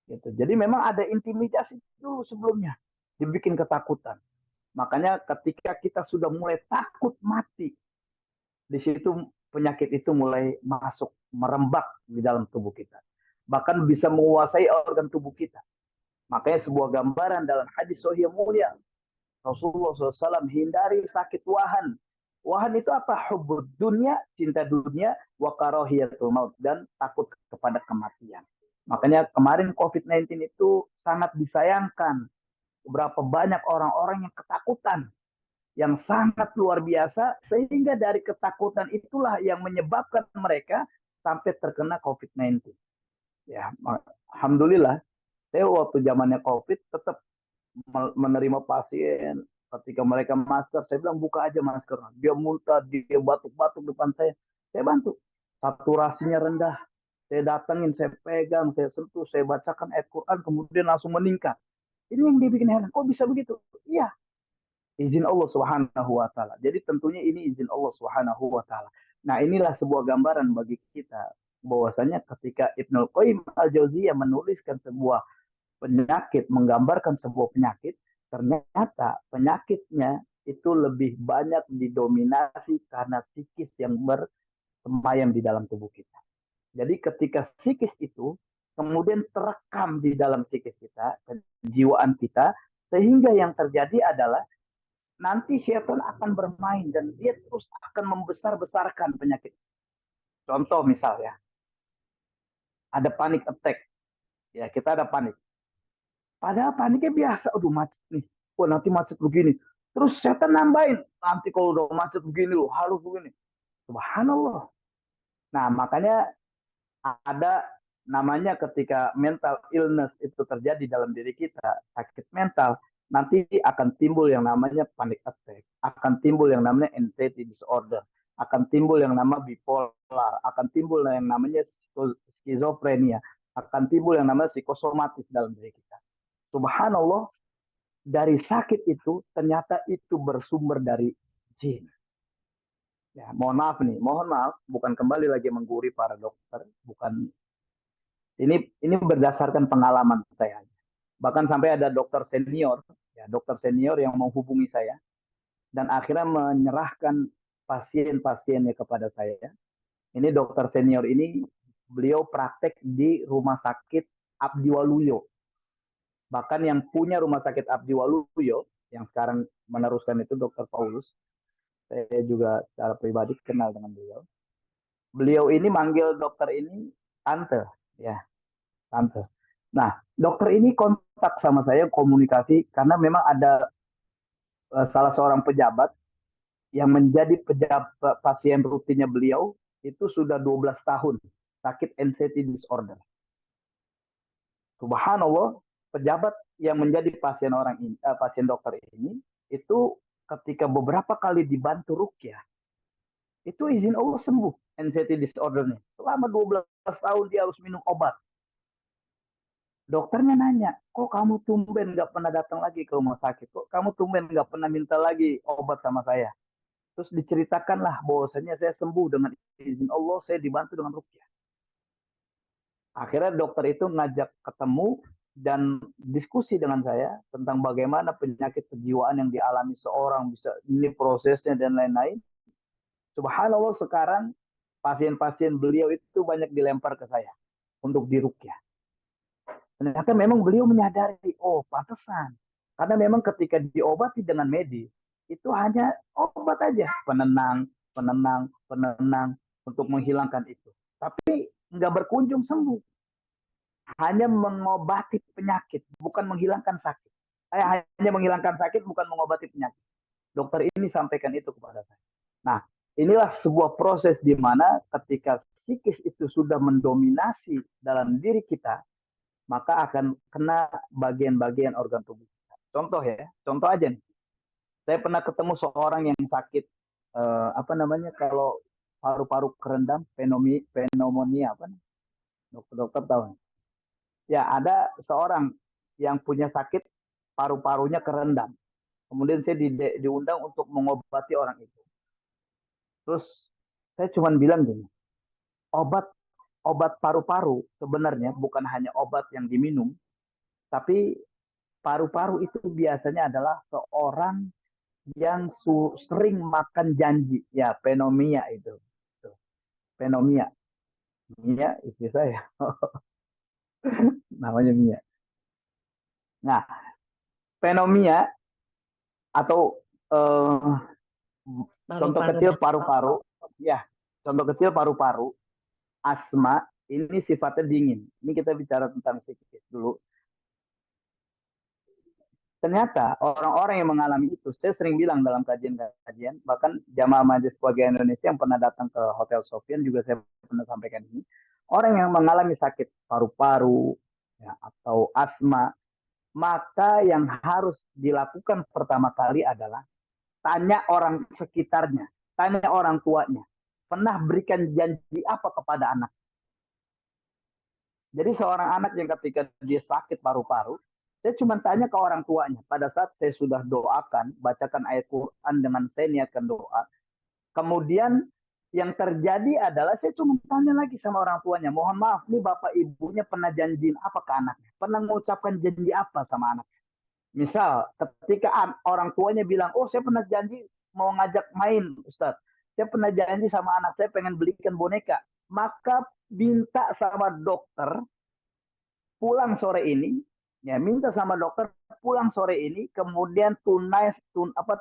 Gitu. Jadi memang ada intimidasi dulu sebelumnya, dibikin ketakutan. Makanya ketika kita sudah mulai takut mati, di situ penyakit itu mulai masuk, merembak di dalam tubuh kita. Bahkan bisa menguasai organ tubuh kita. Makanya sebuah gambaran dalam hadis sahih mulia, Rasulullah SAW hindari sakit wahan. Wahan itu apa? Hubbud dunia, cinta dunia, wa karahiyatul maut, dan takut kepada kematian. Makanya kemarin COVID-19 itu sangat disayangkan. Berapa banyak orang-orang yang ketakutan, yang sangat luar biasa, sehingga dari ketakutan itulah yang menyebabkan mereka sampai terkena COVID-19. Ya, alhamdulillah, saya waktu zamannya COVID tetap menerima pasien. Ketika mereka masker, saya bilang buka aja masker. Dia muntah, dia batuk-batuk depan saya bantu. Saturasinya rendah, saya datangin, saya pegang, saya sentuh, saya bacakan ayat Quran, kemudian langsung meningkat. Ini yang dibikin heran, kok bisa begitu? Iya, izin Allah Subhanahu wa taala. Jadi tentunya ini izin Allah Subhanahu wa taala. Nah, inilah sebuah gambaran bagi kita bahwasanya ketika Ibnu Qayyim al-Jauziyah menuliskan sebuah penyakit, menggambarkan sebuah penyakit, ternyata penyakitnya itu lebih banyak didominasi karena psikis yang bersemayam di dalam tubuh kita. Jadi ketika psikis itu kemudian terekam di dalam psikis kita, kejiwaan kita, sehingga yang terjadi adalah nanti syaitan akan bermain dan dia terus akan membesar-besarkan penyakit. Contoh misalnya, ada panic attack. Ya, kita ada panik. Padahal paniknya biasa, aduh macet nih. Wah nanti macet begini. Terus setan nambahin, nanti kalau udah macet begini loh, halus begini. Subhanallah. Nah, makanya ada namanya ketika mental illness itu terjadi dalam diri kita, sakit mental, nanti akan timbul yang namanya panic attack, akan timbul yang namanya anxiety disorder, akan timbul yang namanya bipolar, akan timbul yang namanya skizofrenia, akan timbul yang namanya psikosomatis dalam diri kita. Subhanallah, dari sakit itu ternyata itu bersumber dari jin. Ya, mohon maaf, bukan kembali lagi mengguri para dokter, bukan ini berdasarkan pengalaman saya. Bahkan sampai ada dokter senior yang menghubungi saya dan akhirnya menyerahkan pasien-pasiennya kepada saya. Ini dokter senior ini beliau praktek di Rumah Sakit Abdi Waluyo. Bahkan yang punya Rumah Sakit Abdi Waluyo yang sekarang meneruskan itu Dokter Paulus. Saya juga secara pribadi kenal dengan beliau. Beliau ini manggil dokter ini tante, ya, tante. Nah, dokter ini kontak sama saya komunikasi karena memang ada salah seorang pejabat yang menjadi pasien rutinnya beliau itu sudah 12 tahun sakit anxiety disorder. Subhanallah, pejabat yang menjadi pasien dokter ini itu ketika beberapa kali dibantu rukyah, itu izin Allah sembuh anxiety disordernya. Selama 12 tahun dia harus minum obat. Dokternya nanya, kok kamu tumben nggak pernah datang lagi ke rumah sakit? Kok kamu tumben nggak pernah minta lagi obat sama saya? Terus diceritakanlah bahwasanya saya sembuh dengan izin Allah, saya dibantu dengan rukyah. Akhirnya dokter itu ngajak ketemu dan diskusi dengan saya tentang bagaimana penyakit kejiwaan yang dialami seorang, bisa ini prosesnya dan lain-lain. Subhanallah, sekarang pasien-pasien beliau itu banyak dilempar ke saya untuk dirukyah. Ternyata memang beliau menyadari, oh pantesan. Karena memang ketika diobati dengan medis, itu hanya obat aja. Penenang, penenang, penenang untuk menghilangkan itu. Tapi nggak berkunjung sembuh. Hanya mengobati penyakit, bukan menghilangkan sakit. Saya hanya menghilangkan sakit, bukan mengobati penyakit. Dokter ini sampaikan itu kepada saya. Nah, inilah sebuah proses di mana ketika psikis itu sudah mendominasi dalam diri kita, maka akan kena bagian-bagian organ tubuh kita. Contoh aja nih. Saya pernah ketemu seorang yang sakit apa namanya kalau paru-paru kerendam, pneumonia apa? Dokter tahu. Ya, ada seorang yang punya sakit paru-parunya kerendam. Kemudian saya diundang untuk mengobati orang itu. Terus saya cuma bilang gini, obat paru-paru sebenarnya bukan hanya obat yang diminum, tapi paru-paru itu biasanya adalah seorang yang sering makan janji. Ya, penomia itu. Penomia. Mia istri saya. Namanya Mia. Nah, penomia atau contoh kecil paru-paru. Ya, contoh kecil paru-paru. Asma ini sifatnya dingin. Ini kita bicara tentang psikis dulu. Ternyata orang-orang yang mengalami itu, saya sering bilang dalam kajian-kajian, bahkan jamaah majelis keluarga Indonesia yang pernah datang ke Hotel Sofian juga saya pernah sampaikan ini. Orang yang mengalami sakit paru-paru ya, atau asma, maka yang harus dilakukan pertama kali adalah tanya orang sekitarnya, tanya orang tuanya, pernah berikan janji apa kepada anak. Jadi seorang anak yang ketika dia sakit paru-paru, saya cuma tanya ke orang tuanya. Pada saat saya sudah doakan, bacakan ayat Quran dengan saya niatkan doa. Kemudian yang terjadi adalah saya cuma tanya lagi sama orang tuanya. Mohon maaf, nih bapak ibunya pernah janjiin apa ke anaknya? Pernah mengucapkan janji apa sama anaknya? Misal ketika orang tuanya bilang, oh saya pernah janji mau ngajak main Ustaz. Saya pernah janji sama anak saya pengen belikan boneka. Maka minta sama dokter pulang sore ini, ya minta sama dokter pulang sore ini, kemudian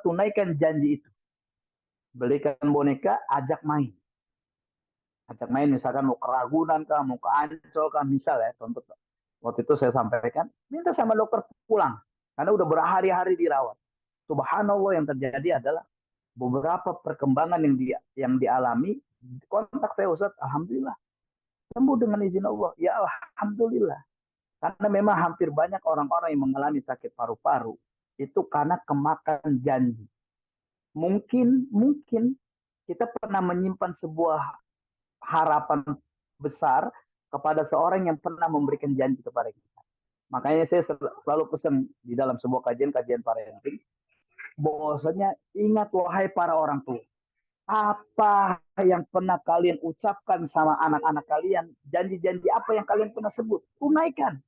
tunaikan janji itu. Belikan boneka, ajak main. Ajak main misalkan mau ke Ragunan kah, mau ke Ancol kah, misal ya, contoh. Waktu itu saya sampaikan, minta sama dokter pulang. Karena udah berhari-hari dirawat. subhanallah yang terjadi adalah beberapa perkembangan yang dialami. Kontak saya, Ustaz, alhamdulillah sembuh dengan izin Allah. Ya alhamdulillah. Karena memang hampir banyak orang-orang yang mengalami sakit paru-paru itu karena kemakan janji. Mungkin kita pernah menyimpan sebuah harapan besar kepada seorang yang pernah memberikan janji kepada kita. Makanya saya selalu pesan di dalam sebuah kajian parenting, bahwasanya ingat wahai para orang tua, apa yang pernah kalian ucapkan sama anak-anak kalian, janji-janji apa yang kalian pernah sebut, tunaikan.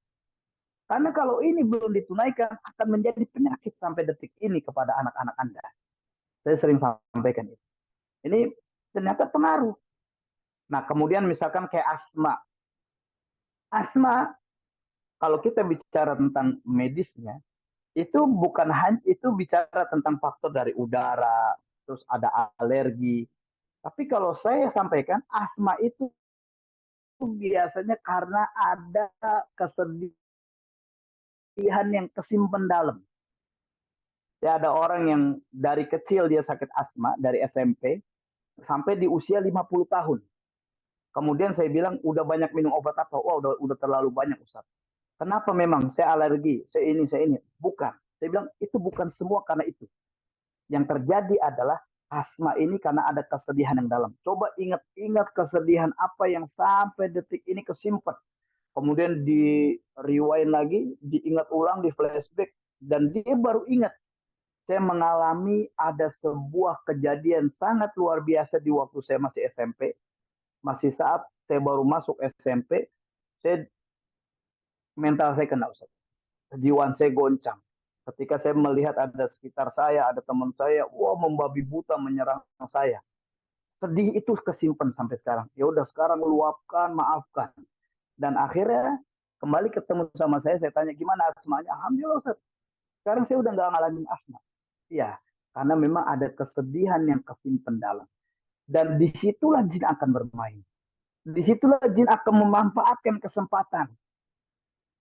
Karena kalau ini belum ditunaikan, akan menjadi penyakit sampai detik ini kepada anak-anak Anda. Saya sering sampaikan itu. Ini ternyata pengaruh. Nah, kemudian misalkan kayak asma. Asma, kalau kita bicara tentang medisnya, itu bukan hanya itu bicara tentang faktor dari udara, terus ada alergi. Tapi kalau saya sampaikan, asma itu biasanya karena ada kesedihan yang kesimpan dalam. Ya, ada orang yang dari kecil dia sakit asma, dari SMP, sampai di usia 50 tahun. Kemudian saya bilang, udah banyak minum obat apa? Wah, udah terlalu banyak, Ustaz. Kenapa memang? Saya alergi, saya ini. Bukan. Saya bilang, itu bukan semua karena itu. Yang terjadi adalah asma ini karena ada kesedihan yang dalam. Coba ingat kesedihan apa yang sampai detik ini kesimpan. Kemudian di rewind lagi, diingat ulang, di flashback. Dan dia baru ingat. Saya mengalami ada sebuah kejadian sangat luar biasa di waktu saya masih SMP. Masih saat saya baru masuk SMP, mental saya kena, Ustaz. Kejiwaan saya goncang. Ketika saya melihat ada sekitar saya, ada teman saya, wah membabi buta menyerang saya. Sedih itu kesimpan sampai sekarang. Ya udah sekarang luapkan, maafkan. Dan akhirnya kembali ketemu sama saya tanya gimana asmanya. Alhamdulillah, Ustaz. Sekarang saya udah nggak ngalamin asma. Iya, karena memang ada kesedihan yang kesimpan dalam. Dan disitulah jin akan bermain. Disitulah jin akan memanfaatkan kesempatan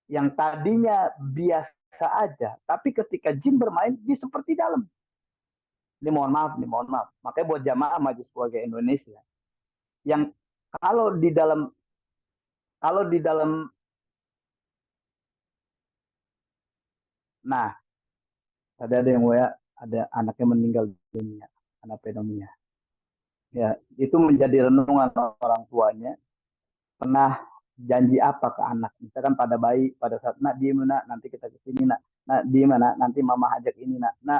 yang tadinya biasa aja, tapi ketika jin bermain, dia seperti dalam. Ini mohon maaf. Makanya buat jamaah Majelis Keluarga Indonesia, yang kalau di dalam, nah, ada yang ada anaknya meninggal dunia, anak pneumonia. Ya, itu menjadi renungan orang tuanya. Pernah janji apa ke anak? Misalkan pada bayi, pada saat nak di mana nanti kita kesini nak di mana nanti mama ajak ini nak. Nah,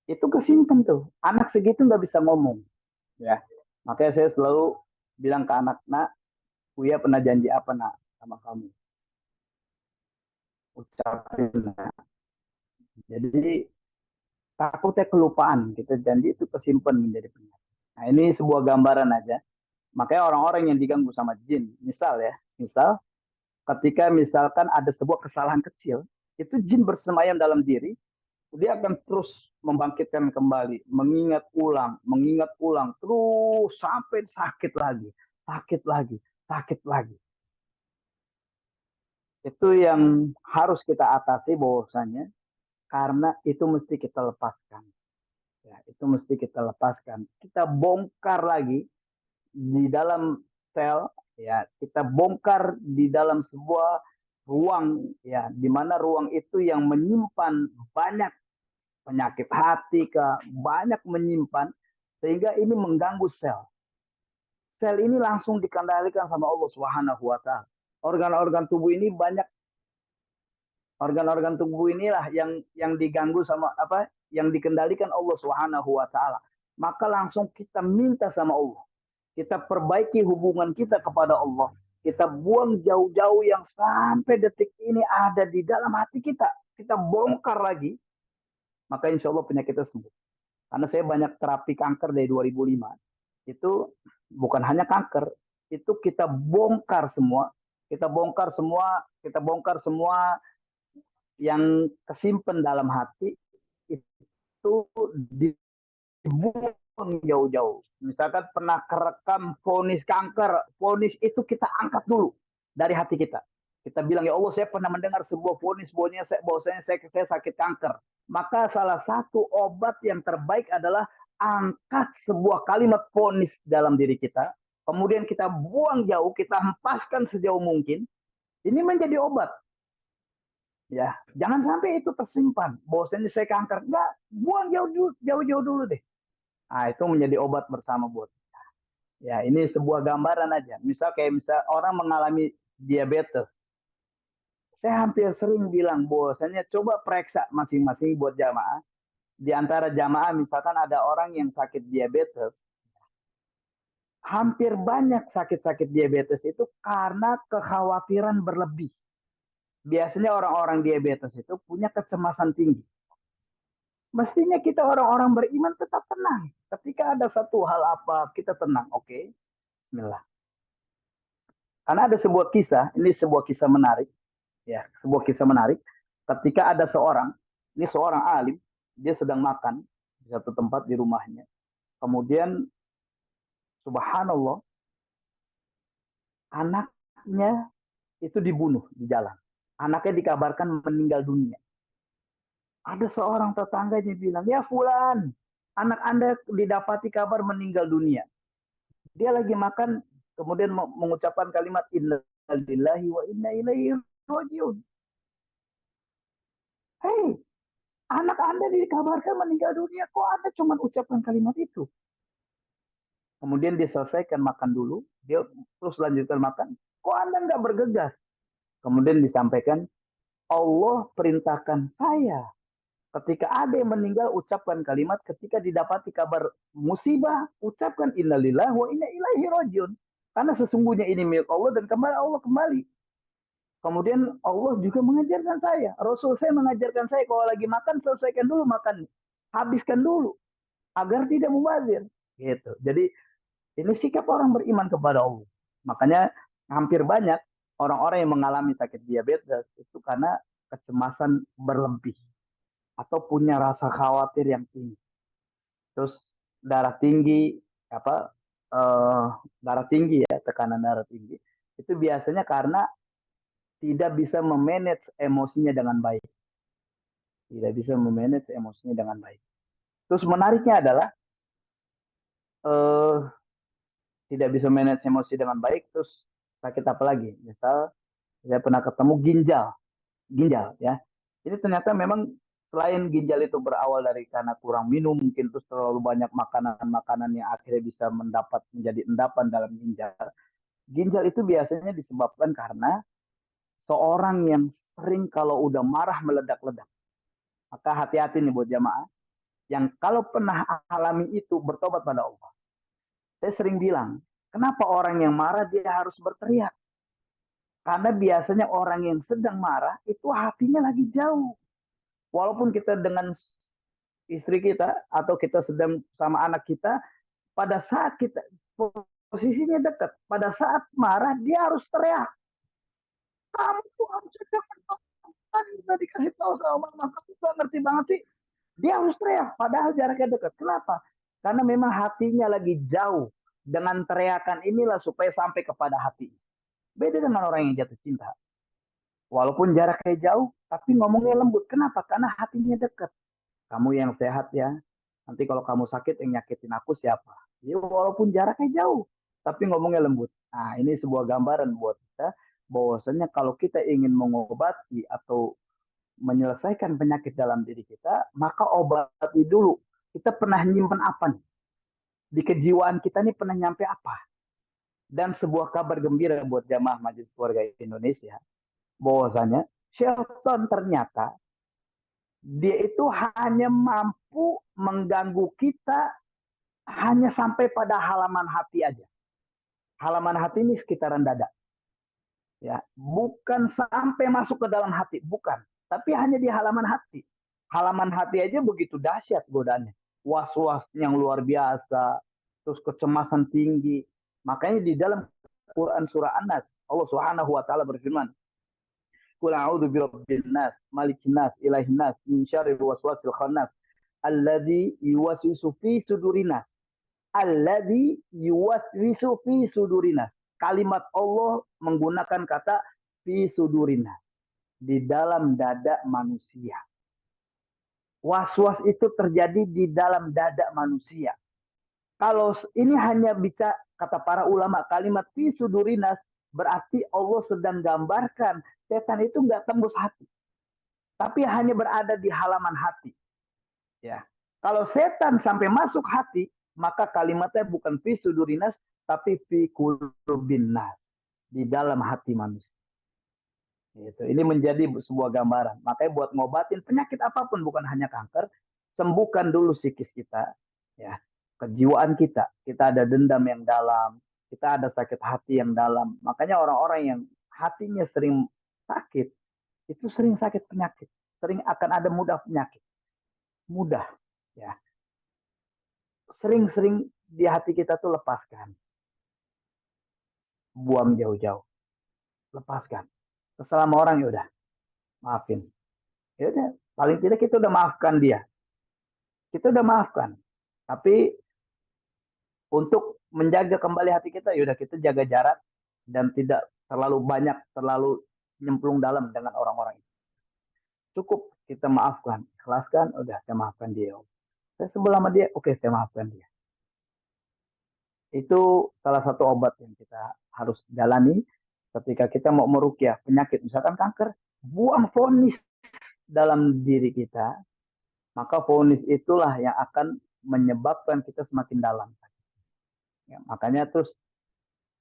itu kesimpan tuh. Anak segitu nggak bisa ngomong, ya. Makanya saya selalu bilang ke anak, nak, Uya pernah janji apa nak sama kamu? Ucapin nak. Jadi takutnya kelupaan. Kita janji itu kesimpan menjadi penyakit. Nah, ini sebuah gambaran aja. Makanya orang-orang yang diganggu sama jin, misal ketika misalkan ada sebuah kesalahan kecil, itu jin bersemayam dalam diri, dia akan terus membangkitkan kembali, mengingat ulang, terus sampai sakit lagi. Itu yang harus kita atasi bahwasanya, karena itu mesti kita lepaskan. Ya, itu mesti kita lepaskan. Kita bongkar lagi di dalam sel, ya, kita bongkar di dalam sebuah ruang, ya, di mana ruang itu yang menyimpan banyak penyakit hati, banyak menyimpan, sehingga ini mengganggu sel. Sel ini langsung dikendalikan sama Allah Subhanahu wa Ta'ala. Organ-organ tubuh ini organ-organ tubuh inilah yang diganggu sama yang dikendalikan Allah Subhanahu wa Ta'ala. Maka langsung kita minta sama Allah. Kita perbaiki hubungan kita kepada Allah. Kita buang jauh-jauh yang sampai detik ini ada di dalam hati kita. Kita bongkar lagi. Maka insya Allah penyakitnya sembuh. Karena saya banyak terapi kanker dari 2005. Itu bukan hanya kanker. Itu kita bongkar semua. Kita bongkar semua yang kesimpan dalam hati. Itu dibuang jauh-jauh. Misalkan pernah kerekam vonis kanker, vonis itu kita angkat dulu dari hati kita. Kita bilang, ya Allah, saya pernah mendengar sebuah vonis bahwasanya saya sakit kanker. Maka salah satu obat yang terbaik adalah angkat sebuah kalimat vonis dalam diri kita. Kemudian kita buang jauh, kita hempaskan sejauh mungkin. Ini menjadi obat. Ya, jangan sampai itu tersimpan. Bosannya saya kanker. Enggak, buang jauh-jauh dulu deh. Nah, itu menjadi obat bersama buat kita. Ya, ini sebuah gambaran aja. Misal orang mengalami diabetes. Saya hampir sering bilang bahwasanya coba periksa masing-masing buat jamaah. Di antara jamaah misalkan ada orang yang sakit diabetes. Hampir banyak sakit-sakit diabetes itu karena kekhawatiran berlebih. Biasanya orang-orang diabetes itu punya kecemasan tinggi. Mestinya kita orang-orang beriman tetap tenang. Ketika ada satu hal apa, kita tenang. Oke, bismillah. Karena ada sebuah kisah, ini sebuah kisah menarik. Ya, sebuah kisah menarik. Ketika ada ini seorang alim, dia sedang makan di satu tempat di rumahnya. Kemudian, subhanallah, anaknya itu dibunuh di jalan. Anaknya dikabarkan meninggal dunia. Ada seorang tetangganya bilang, ya fulan, anak Anda didapati kabar meninggal dunia. Dia lagi makan, kemudian mengucapkan kalimat inna lillahi wa inna ilaihi rajiun. Hei, anak Anda dikabarkan meninggal dunia, kok Anda cuma ucapkan kalimat itu? Kemudian dia selesaikan makan dulu, dia terus lanjutkan makan. Kok Anda nggak bergegas? Kemudian disampaikan, Allah perintahkan saya. Ketika ada yang meninggal, ucapkan kalimat. Ketika didapati kabar musibah, ucapkan innalillahi wa inna ilaihi rajiun. Karena sesungguhnya ini milik Allah dan kembali Allah kembali. Kemudian Allah juga mengajarkan saya. Rasul saya mengajarkan saya kalau lagi makan, selesaikan dulu makan. Habiskan dulu. Agar tidak mubazir. Gitu. Jadi ini sikap orang beriman kepada Allah. Makanya hampir banyak orang-orang yang mengalami sakit diabetes itu karena kecemasan berlebih. Atau punya rasa khawatir yang tinggi. Terus darah tinggi, darah tinggi ya, tekanan darah tinggi. Itu biasanya karena tidak bisa memanage emosinya dengan baik. Tidak bisa memanage emosinya dengan baik. Terus menariknya adalah eh, tidak bisa manage emosi dengan baik. Terus sakit apa lagi? Misal saya pernah ketemu ginjal ya. Ini ternyata memang selain ginjal itu berawal dari karena kurang minum, mungkin terus terlalu banyak makanan-makanan yang akhirnya bisa menjadi endapan dalam ginjal. Ginjal itu biasanya disebabkan karena seorang yang sering kalau udah marah meledak-ledak. Maka hati-hati nih buat jamaah. Yang kalau pernah alami itu bertobat pada Allah. Saya sering bilang, kenapa orang yang marah dia harus berteriak? Karena biasanya orang yang sedang marah itu hatinya lagi jauh. Walaupun kita dengan istri kita atau kita sedang sama anak kita, pada saat kita posisinya dekat, pada saat marah dia harus teriak. Kamu tuh harusnya jangan bisa dikasih tahu sama mama, kamu tuh ngerti banget sih. Dia harus teriak, padahal jaraknya dekat. Kenapa? Karena memang hatinya lagi jauh. Dengan teriakan inilah supaya sampai kepada hati. Beda dengan orang yang jatuh cinta. Walaupun jaraknya jauh, tapi ngomongnya lembut. Kenapa? Karena hatinya dekat. Kamu yang sehat ya. Nanti kalau kamu sakit yang nyakitin aku siapa? Ya, walaupun jaraknya jauh, tapi ngomongnya lembut. Nah, ini sebuah gambaran buat kita bahwasanya kalau kita ingin mengobati atau menyelesaikan penyakit dalam diri kita, maka obati dulu. Kita pernah nyimpen apa nih? Di kejiwaan kita nih pernah nyampe apa? Dan sebuah kabar gembira buat jamaah Majelis Keluarga Indonesia, bahwasanya syaitan ternyata dia itu hanya mampu mengganggu kita hanya sampai pada halaman hati aja. Halaman hati ini sekitaran dada. Ya, bukan sampai masuk ke dalam hati, bukan. Tapi hanya di halaman hati. Halaman hati aja begitu dahsyat godaannya. Was-was yang luar biasa, terus kecemasan tinggi. Makanya di dalam Quran surah An-Nas, Allah Subhanahu wa taala berfirman, "Qul a'udzu birabbin nas, malikin nas, ilahin nas, min syarril waswasil khannas, alladzi yuwaswisu fi sudurina." Alladzi yuwaswisu fi sudurina. Kalimat Allah menggunakan kata fi sudurina. Di dalam dada manusia. Was-was itu terjadi di dalam dada manusia. Kalau ini hanya bisa, kata para ulama, kalimat fi sudurinas, berarti Allah sedang gambarkan setan itu nggak tembus hati, tapi hanya berada di halaman hati. Ya, kalau setan sampai masuk hati, maka kalimatnya bukan fi sudurinas, tapi fi qulubinnas, di dalam hati manusia. Gitu. Ini menjadi sebuah gambaran. Makanya buat ngobatin penyakit apapun, bukan hanya kanker, sembuhkan dulu psikis kita, ya, kejiwaan kita. Kita ada dendam yang dalam, kita ada sakit hati yang dalam. Makanya orang-orang yang hatinya sering sakit, itu sering sakit penyakit, sering akan ada mudah penyakit, mudah, ya. Sering-sering di hati kita tuh lepaskan, buang jauh-jauh, lepaskan. Selama orang ya udah, maafin. Ya udah, paling tidak kita udah maafkan dia. Kita udah maafkan. Tapi untuk menjaga kembali hati kita, yaudah kita jaga jarak dan tidak terlalu banyak, terlalu nyemplung dalam dengan orang-orang itu. Cukup kita maafkan, ikhlaskan, udah saya maafkan dia. Saya sebel sama dia, oke saya maafkan dia. Itu salah satu obat yang kita harus jalani ketika kita mau meruqyah penyakit, misalkan kanker, buang vonis dalam diri kita, maka vonis itulah yang akan menyebabkan kita semakin dalam. Ya, makanya terus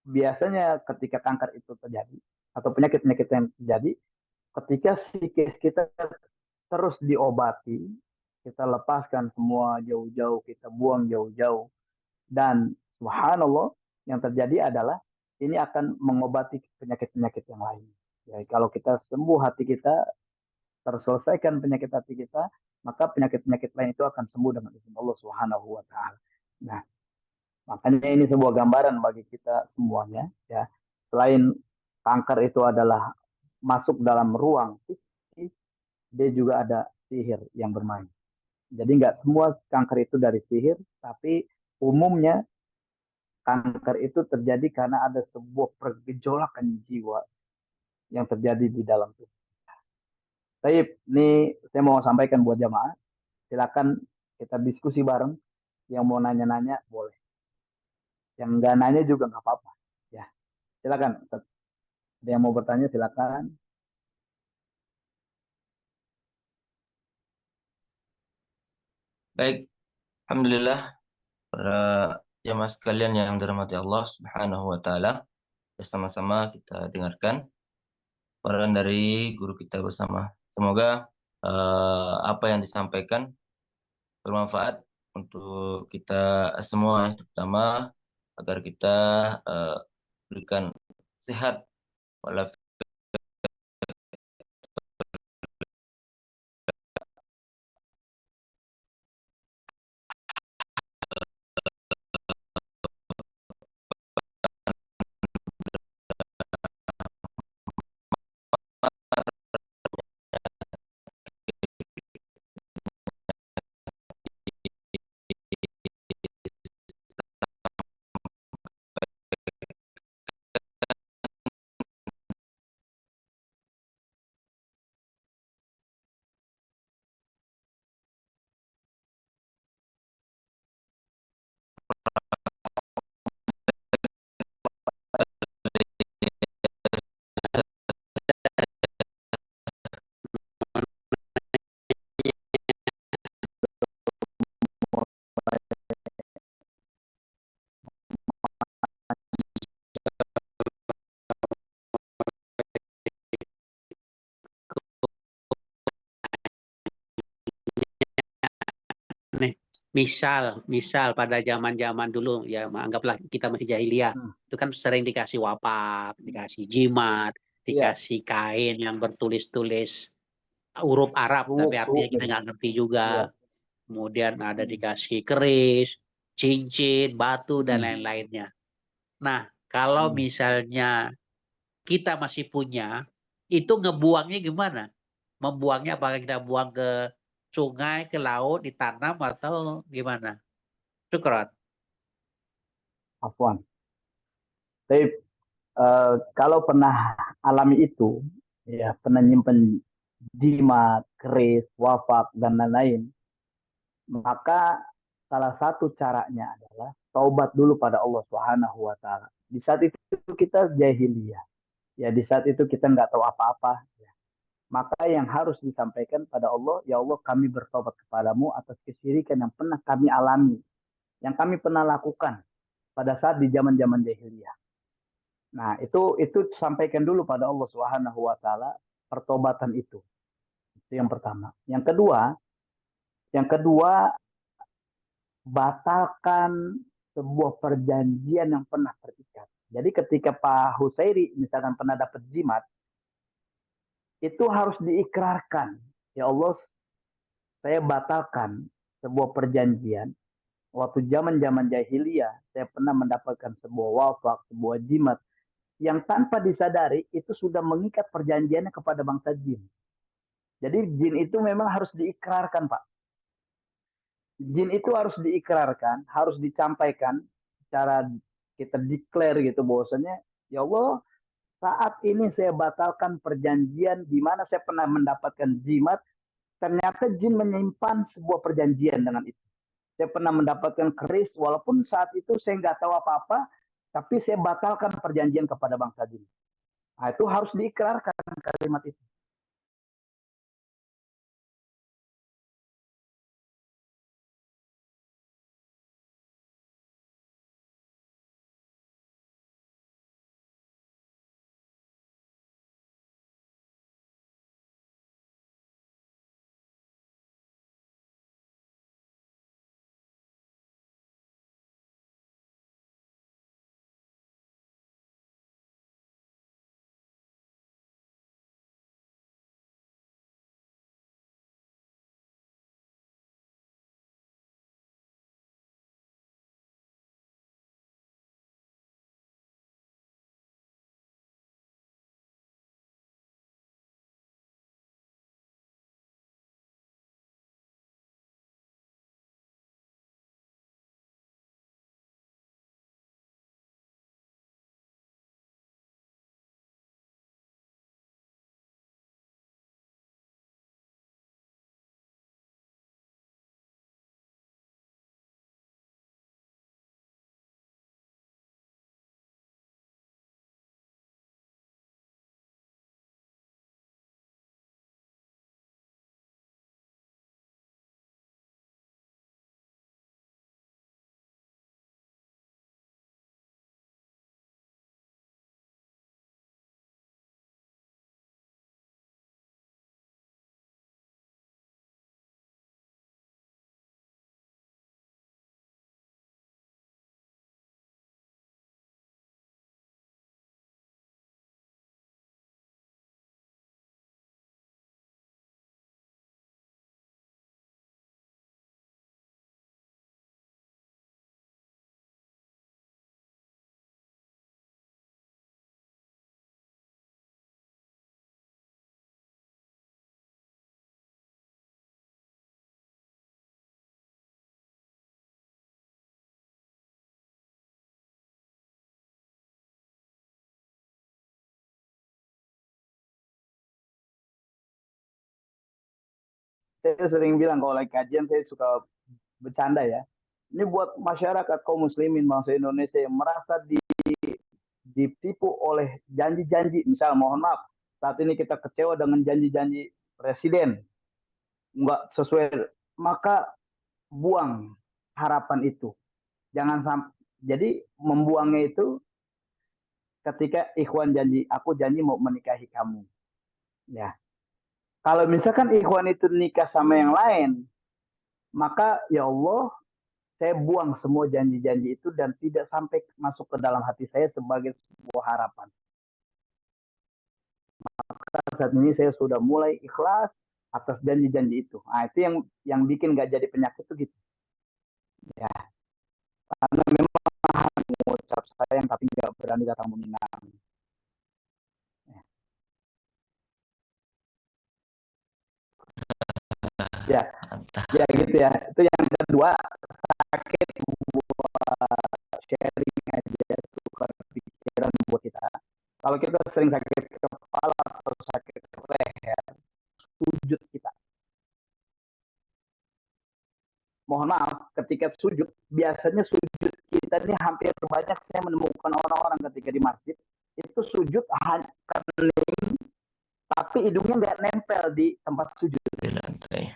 biasanya ketika kanker itu terjadi atau penyakit-penyakit yang terjadi, ketika psikis kita terus diobati, kita lepaskan semua jauh-jauh, kita buang jauh-jauh, dan subhanallah yang terjadi adalah ini akan mengobati penyakit-penyakit yang lain. Ya, kalau kita sembuh hati kita, terselesaikan penyakit hati kita, maka penyakit-penyakit lain itu akan sembuh dengan izin Allah Subhanahu wa taala. Nah, makanya ini sebuah gambaran bagi kita semuanya, ya. Selain kanker itu adalah masuk dalam ruang psikis, dia juga ada sihir yang bermain. Jadi nggak semua kanker itu dari sihir, tapi umumnya kanker itu terjadi karena ada sebuah pergejolakan jiwa yang terjadi di dalam tubuh. Tapi ini saya mau sampaikan buat jamaah, silakan kita diskusi bareng. Yang mau nanya-nanya boleh, yang nggak nanya juga nggak apa-apa. Ya, silakan. Ada yang mau bertanya silakan. Baik, alhamdulillah para jamaah sekalian yang dirahmati Allah Subhanahu wa taala. Bersama-sama kita dengarkan peran dari guru kita bersama. Semoga apa yang disampaikan bermanfaat untuk kita semua, terutama agar kita eh, berikan sehat walafiat. Nih, misal pada zaman-zaman dulu ya, anggaplah kita masih jahiliyah, itu kan sering dikasih wapap, dikasih jimat, Iya, dikasih kain yang bertulis-tulis huruf Arab, tapi artinya tuuk kita gitu. nggak ngerti juga. Iya. Kemudian ada dikasih keris, cincin, batu, dan Hmm. lain-lainnya. Nah, kalau Hmm. misalnya kita masih punya, itu ngebuangnya gimana? Membuangnya apakah kita buang ke sungai, ke laut, ditanam, atau gimana? Syukron. Afwan. Tapi kalau pernah alami itu, ya pernah nyimpen jimat, keris, wafak dan lain-lain, Maka salah satu caranya adalah taubat dulu pada Allah Subhanahu wa taala. Di saat itu kita jahiliyah. Ya, di saat itu kita nggak tahu apa-apa. Ya. Maka yang harus disampaikan pada Allah, ya Allah kami bertobat kepadamu atas kesyirikan yang pernah kami alami, yang kami pernah lakukan pada saat di zaman-zaman jahiliyah. Nah, itu sampaikan dulu pada Allah Subhanahu wa taala pertobatan itu. Itu yang pertama. Yang kedua batalkan sebuah perjanjian yang pernah terikat. Jadi ketika Pak Husairi misalkan pernah dapat jimat, itu harus diikrarkan. Ya Allah, saya batalkan sebuah perjanjian. Waktu zaman-zaman jahiliyah, saya pernah mendapatkan sebuah wafak, sebuah jimat yang tanpa disadari itu sudah mengikat perjanjiannya kepada bangsa jin. Jadi jin itu memang harus diikrarkan, Pak. Jin itu harus diikrarkan, harus disampaikan secara kita declare gitu bahwasanya ya Allah, saat ini saya batalkan perjanjian di mana saya pernah mendapatkan jimat, ternyata jin menyimpan sebuah perjanjian dengan itu. Saya pernah mendapatkan keris, walaupun saat itu saya nggak tahu apa-apa, tapi saya batalkan perjanjian kepada bangsa jin. Nah, itu harus diikrarkan kalimat itu. Saya sering bilang kalau lagi kajian saya suka bercanda ya. Ini buat masyarakat kaum muslimin bangsa Indonesia yang merasa ditipu oleh janji-janji. Misal mohon maaf, saat ini kita kecewa dengan janji-janji presiden nggak sesuai, maka buang harapan itu. Jangan sampai. Jadi membuangnya itu ketika ikhwan janji, aku janji mau menikahi kamu. Ya. Kalau misalkan ikhwan itu nikah sama yang lain, maka ya Allah, saya buang semua janji-janji itu dan tidak sampai masuk ke dalam hati saya sebagai sebuah harapan. Maka saat ini saya sudah mulai ikhlas atas janji-janji itu. Nah, itu yang bikin nggak jadi penyakit itu gitu. Ya, karena memang mengucap sayang tapi nggak berani datang meminang. Ya, ya gitu ya. Itu yang kedua, sakit buat sharing aja tukar pikiran buat kita. Kalau kita sering sakit kepala atau sakit leher, sujud kita. mohon maaf, ketika sujud, biasanya sujud kita ini hampir banyak saya menemukan orang-orang ketika di masjid, itu sujud hanya kening, tapi hidungnya nggak nempel di tempat sujud. Di lantai.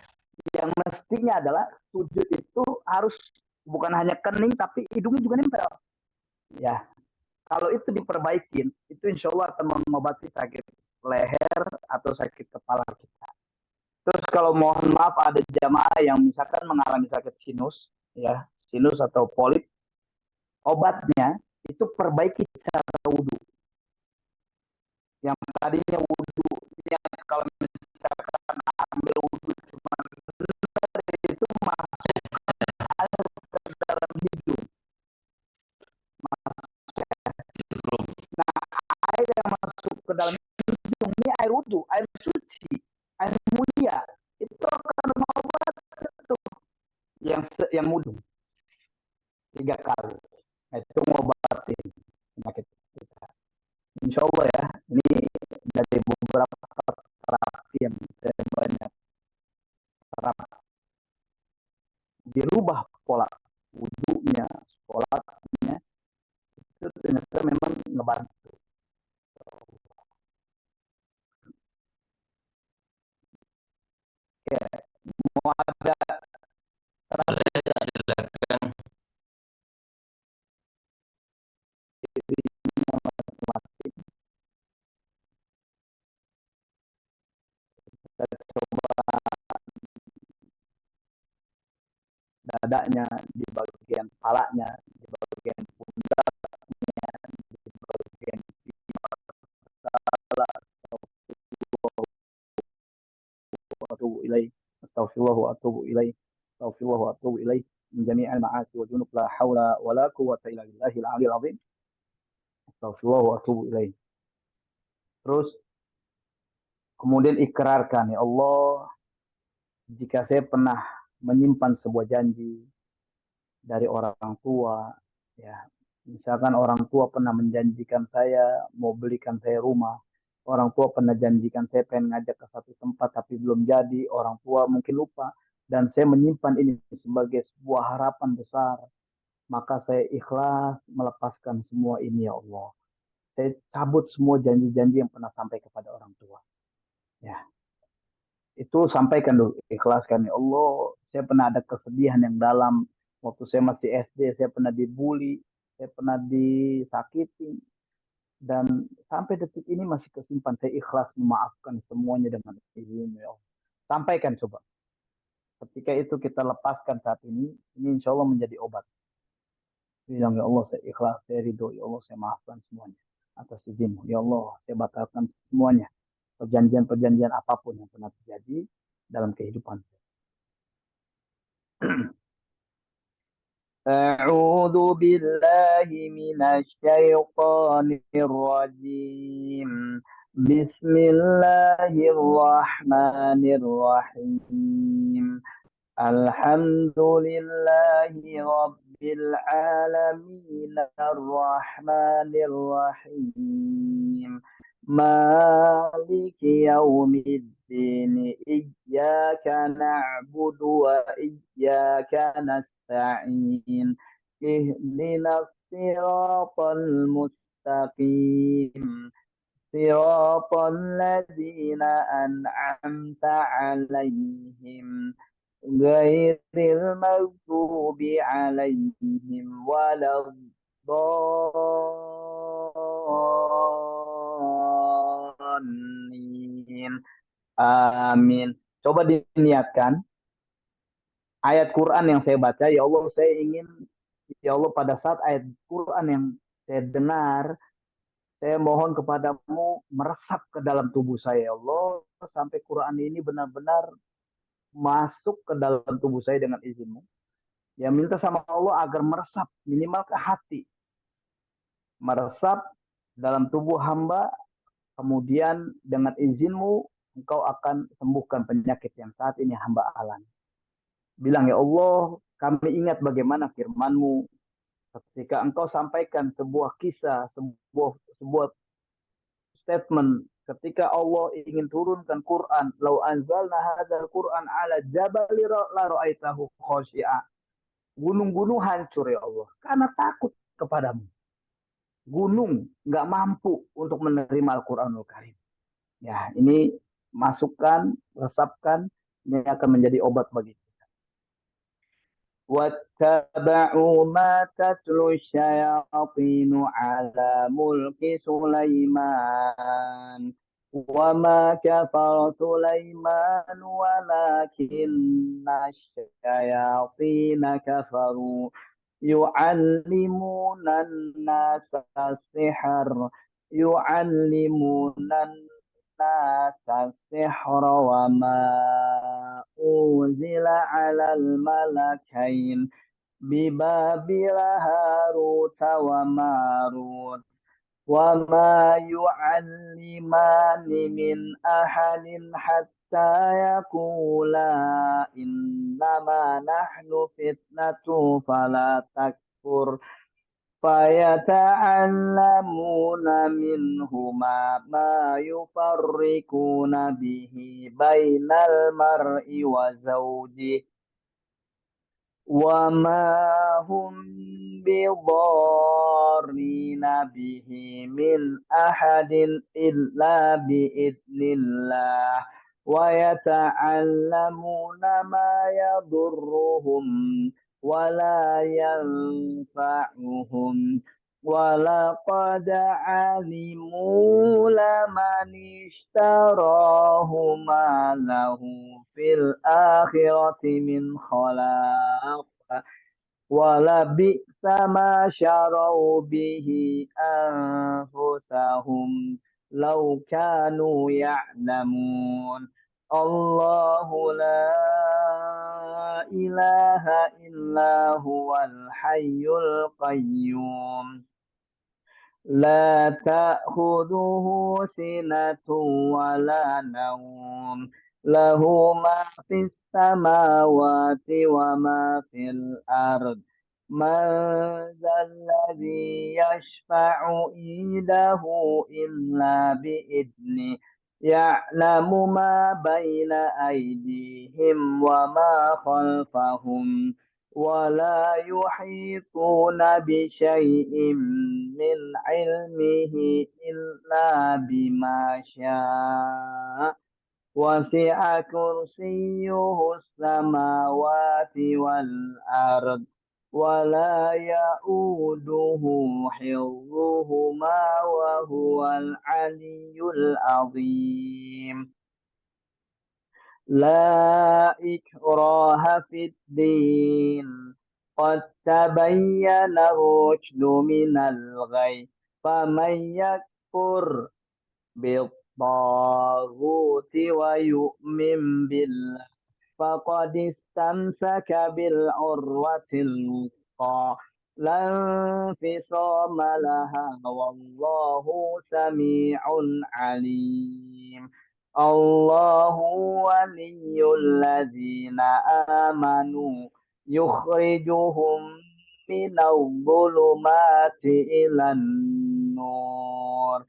Yang mestinya adalah sujud itu harus bukan hanya kening, tapi hidungnya juga nempel. Ya, kalau itu diperbaikin, itu insya Allah akan mengobati sakit leher atau sakit kepala kita. Terus kalau mohon maaf ada jamaah yang misalkan mengalami sakit sinus, ya sinus atau polip, obatnya itu perbaiki cara wudhu. Yang tadinya wudhunya kalau misalkan ambil wudhu cuma itu masuk air ke dalam hidung. Nah, air yang masuk ke dalam hidung ini air wudhu, air suci, air mulia, itu akan mengobati tuh yang wudhu 3 kali. Nah, itu ngobatin penyakit kita. Insya Allah ya, ini dari beberapa terapi yang saya banyak terapkan. Dirubah pola wudhunya, sholatnya, itu ternyata memang ngebantu. Ya, mau ada terapi Silakan. dirinya masing-masing. Kita coba dadanya, di bagian kepalanya, di bagian pundaknya, di bagian kepala. Astagfirullah wa atubu ilaih. Astagfirullah wa atubu ilaih. Min jami'al ma'asi wa junub la hawla wa la quwwata illa billahil aliyil azim. Astagfirullah wa atubu ilaih. Terus kemudian ikrarkan, ya Allah, jika saya pernah menyimpan sebuah janji dari orang tua, ya misalkan orang tua pernah menjanjikan saya mau belikan saya rumah, orang tua pernah janjikan saya pengen ngajak ke satu tempat tapi belum jadi, orang tua mungkin lupa, dan saya menyimpan ini sebagai sebuah harapan besar, maka saya ikhlas melepaskan semua ini ya Allah. Saya cabut semua janji-janji yang pernah sampai kepada orang tua. Ya, itu sampaikan dulu, ikhlaskan, ya Allah, saya pernah ada kesedihan yang dalam waktu saya masih SD, saya pernah dibully, saya pernah disakiti, dan sampai detik ini masih kesimpan. Saya ikhlas memaafkan semuanya dengan izin, ya Allah. Sampaikan coba. Ketika itu kita lepaskan saat ini insya Allah menjadi obat. Bilang, ya Allah, saya ikhlas, saya ridho, ya Allah, saya maafkan semuanya atas izin. Ya Allah, saya batalkan semuanya. Perjanjian-perjanjian apapun yang pernah terjadi dalam kehidupan. أعوذ بالله من الشيطان الرجيم. بسم الله الرحمن الرحيم. الحمد لله رب العالمين الرحمن الرحيم مالك يوم الدين إياك نعبد وإياك نستعين اهدنا الصراط المستقيم صراط الذين أنعمت عليهم غير المغضوب عليهم ولا الضالين. Amin. Coba diniatkan ayat Quran yang saya baca. Ya Allah, saya ingin, ya Allah, pada saat ayat Quran yang saya dengar, saya mohon kepadamu meresap ke dalam tubuh saya, ya Allah, sampai Quran ini benar-benar masuk ke dalam tubuh saya dengan izinmu. Ya, minta sama Allah agar meresap minimal ke hati, meresap dalam tubuh hamba, kemudian dengan izinmu engkau akan sembuhkan penyakit yang saat ini hamba alami. Bilang, ya Allah, kami ingat bagaimana firman-Mu ketika engkau sampaikan sebuah kisah, sebuah statement ketika Allah ingin turunkan Quran, "Lau anzalna hadzal Quran ala jabali la ra'aitahu khashi'a." Gunung-gunung hancur ya Allah karena takut kepadamu. Gunung nggak mampu untuk menerima Al-Quranul Karim. Ya, ini masukkan, resapkan, ini akan menjadi obat bagi kita. وَاتَّبَعُوا مَا تَتْلُو الشَّيَاطِينُ عَلَى مُلْكِ سُلَيْمَانَ وَمَا كَفَرَ سُلَيْمَانُ وَلَكِنَّ الشَّيَاطِينَ كَفَرُوا يعلمون الناس السحر وما أنزل على الملكين ببابل هاروت وماروت وما يعلمان من أحد حتى يقولا إنما نحن فتنة فلا تكفر فيتعلمون منهما ما يفرقون به بين المرء وزوجه وما هم بضارين به من أحد إلا بإذن الله ويتعلمون ما يضرهم ولا ينفعهم ولقد علموا لمن اشتراه ما له في الآخرة من خلاق ولبئس ما شروا به أنفسهم لو كانوا يعلمون الله لا إله إلا هو الحي القيوم لا تأخذه سنة ولا نوم له ما في السماوات وما في الأرض من ذا الذي يشفع عنده إلا بإذنه يعلم ما بين أيديهم وما خلفهم ولا يحيطون بشيء من علمه إلا بما شاء وسع كرسيه السماوات والأرض ولا يؤوده حفظهما وهو العلي العظيم لا إكراه في الدين قد تبين الرشد من الغي فمن يكفر بالطاغوت ويؤمن بالله فقد استمسك بالعروة الوثقى لا انفصام لها والله سميع عليم الله ولي الذين آمنوا يخرجهم من الظلمات إلى النور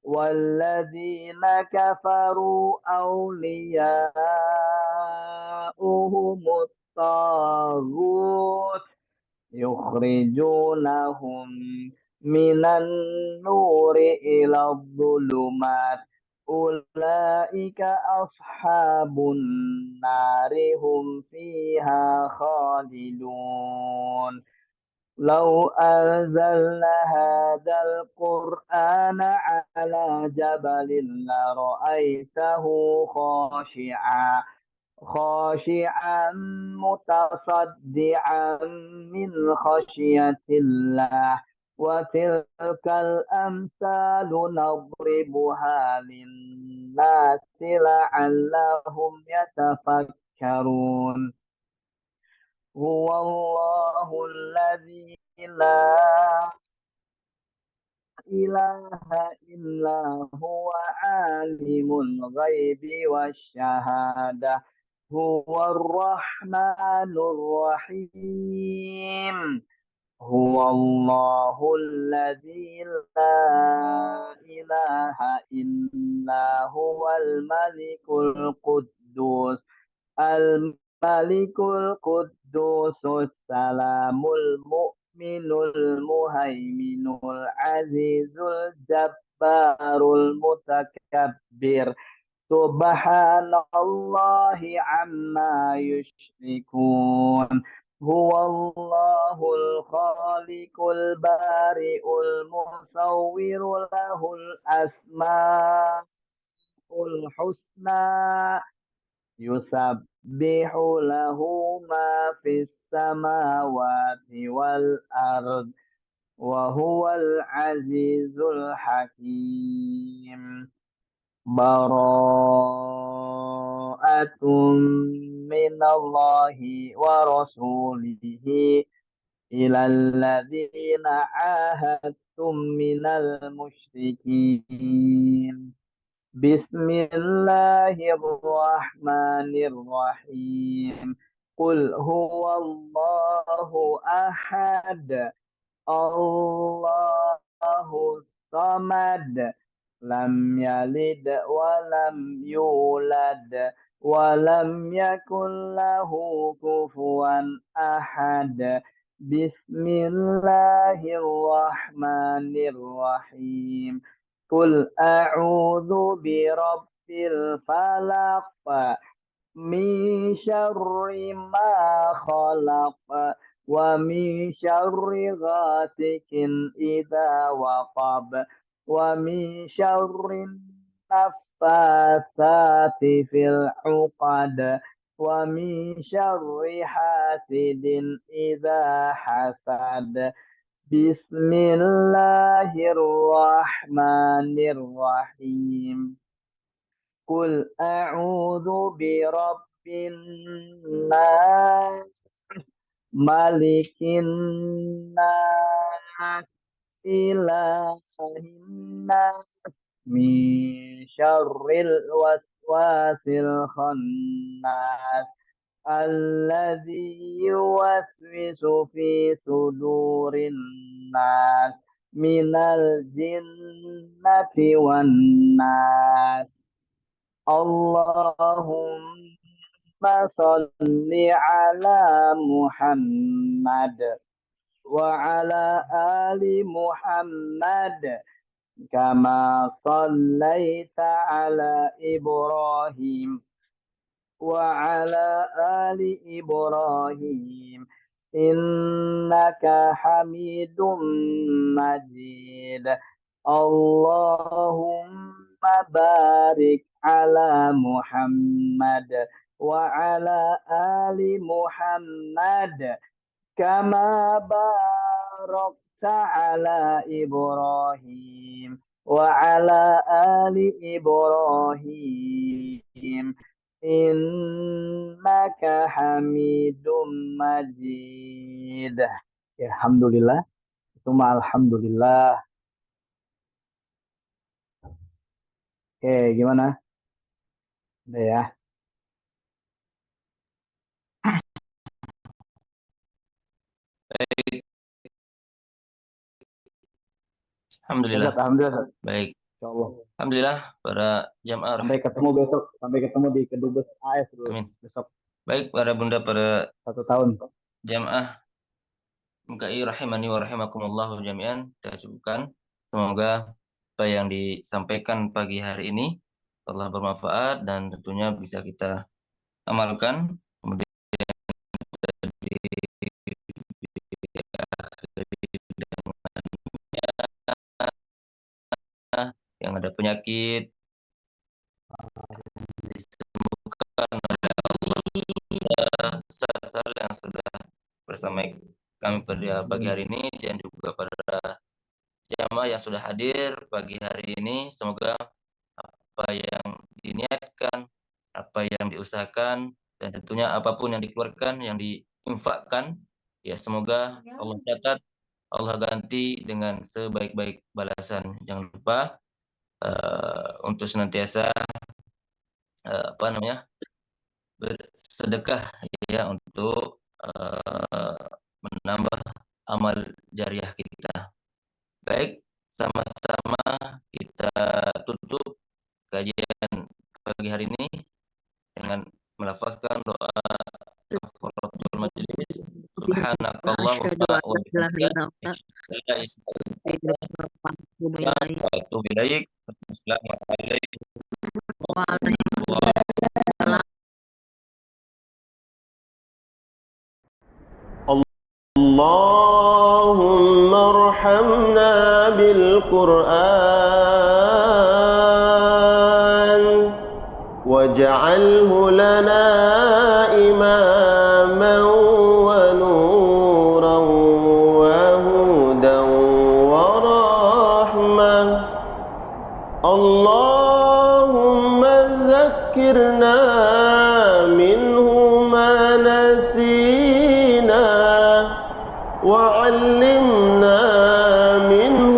والذين كفروا أولياؤهم الطاغوت يخرجونهم من النور إلى الظلمات أولئك أصحاب النار هم فيها خالدون لو أنزلنا هذا القرآن على جبل لرأيته خاشعا متصدعا من خشية الله وتلك الأمثال نضربها للناس لعلهم يتفكرون هو الله الذي لا إله إلا هو عالم الغيب والشهادة هو الرحمن الرحيم هو الله الذي لا إله إلا هو الملك القدوس الملك القدوس السلام المؤمن المهيمن العزيز الجبار المتكبر سبحان الله عما يشركون هو الله الخالق البارئ المصور له الأسماء الحسنى يسبح له ما في السماوات والأرض وهو العزيز الحكيم براءة من الله ورسوله إلى الذين عاهدتم من المشركين بسم الله الرحمن الرحيم قل هو الله أحد الله الصمد لم يلد ولم يولد ولم يكن له كفوا أحد بسم الله الرحمن الرحيم قل أعوذ برب الفلق من شر ما خلق ومن شر غاسق إذا وقب ومن شر النفاثات في العقد ومن شر حاسد إذا حسد بسم الله الرحمن الرحيم قل أعوذ برب الناس ملك الناس إله الناس من شر الوسواس الخناس الذي يوسوس في صدور الناس من الجنة والناس اللهم صل على محمد وعلى آل محمد كما صليت على إبراهيم وعلى آل إبراهيم إنك حميد مجيد اللهم بارك على محمد وعلى آل محمد كما باركت على إبراهيم وعلى آل إبراهيم إنك حميد مجيد. Alhamdulillah. Cuma alhamdulillah. Oke, gimana? Udah ya. Baik. Alhamdulillah. Alhamdulillah. Baik. Insyaallah. Alhamdulillah para jamaah. Sampai ketemu besok. Sampai ketemu di Kedubes AS Amin. besok. Baik para bunda, para 1 tahun. jamaah MKI rahimani wa rahimakumullah jami'an, kita cukupkan. Semoga apa yang disampaikan pagi hari ini telah bermanfaat dan tentunya bisa kita amalkan. Kemudian yang ada penyakit disembuhkan oleh Allah, saat yang sudah bersama kami pada pagi hari ini dan juga pada jamaah yang sudah hadir pagi hari ini. Semoga apa yang diniatkan, apa yang diusahakan, dan tentunya apapun yang dikeluarkan, yang diinfakkan, ya semoga Allah catat, Allah ganti dengan sebaik-baik balasan. Jangan lupa untuk senantiasa bersedekah ya untuk menambah amal syariah kita. Baik, sama-sama kita tutup kajian pagi hari ini dengan melafazkan doa kafaratul majlis. Subhanakallahumma wa bihamdika wa atubu ilaik. Assalamualaikum warahmatullahi اللهم ارحمنا بالقرآن واجعله لنا إماما ونورا وهدى ورحمة. اللهم ذكرنا منه ما نسينا وعلمنا منه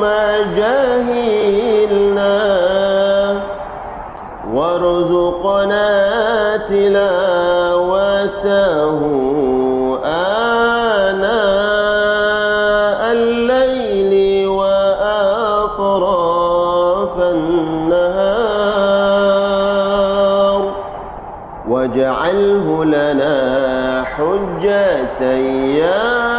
ما جهلنا وارزقنا تلاوته آناء الليل وأطراف النهار واجعله لنا حجة يا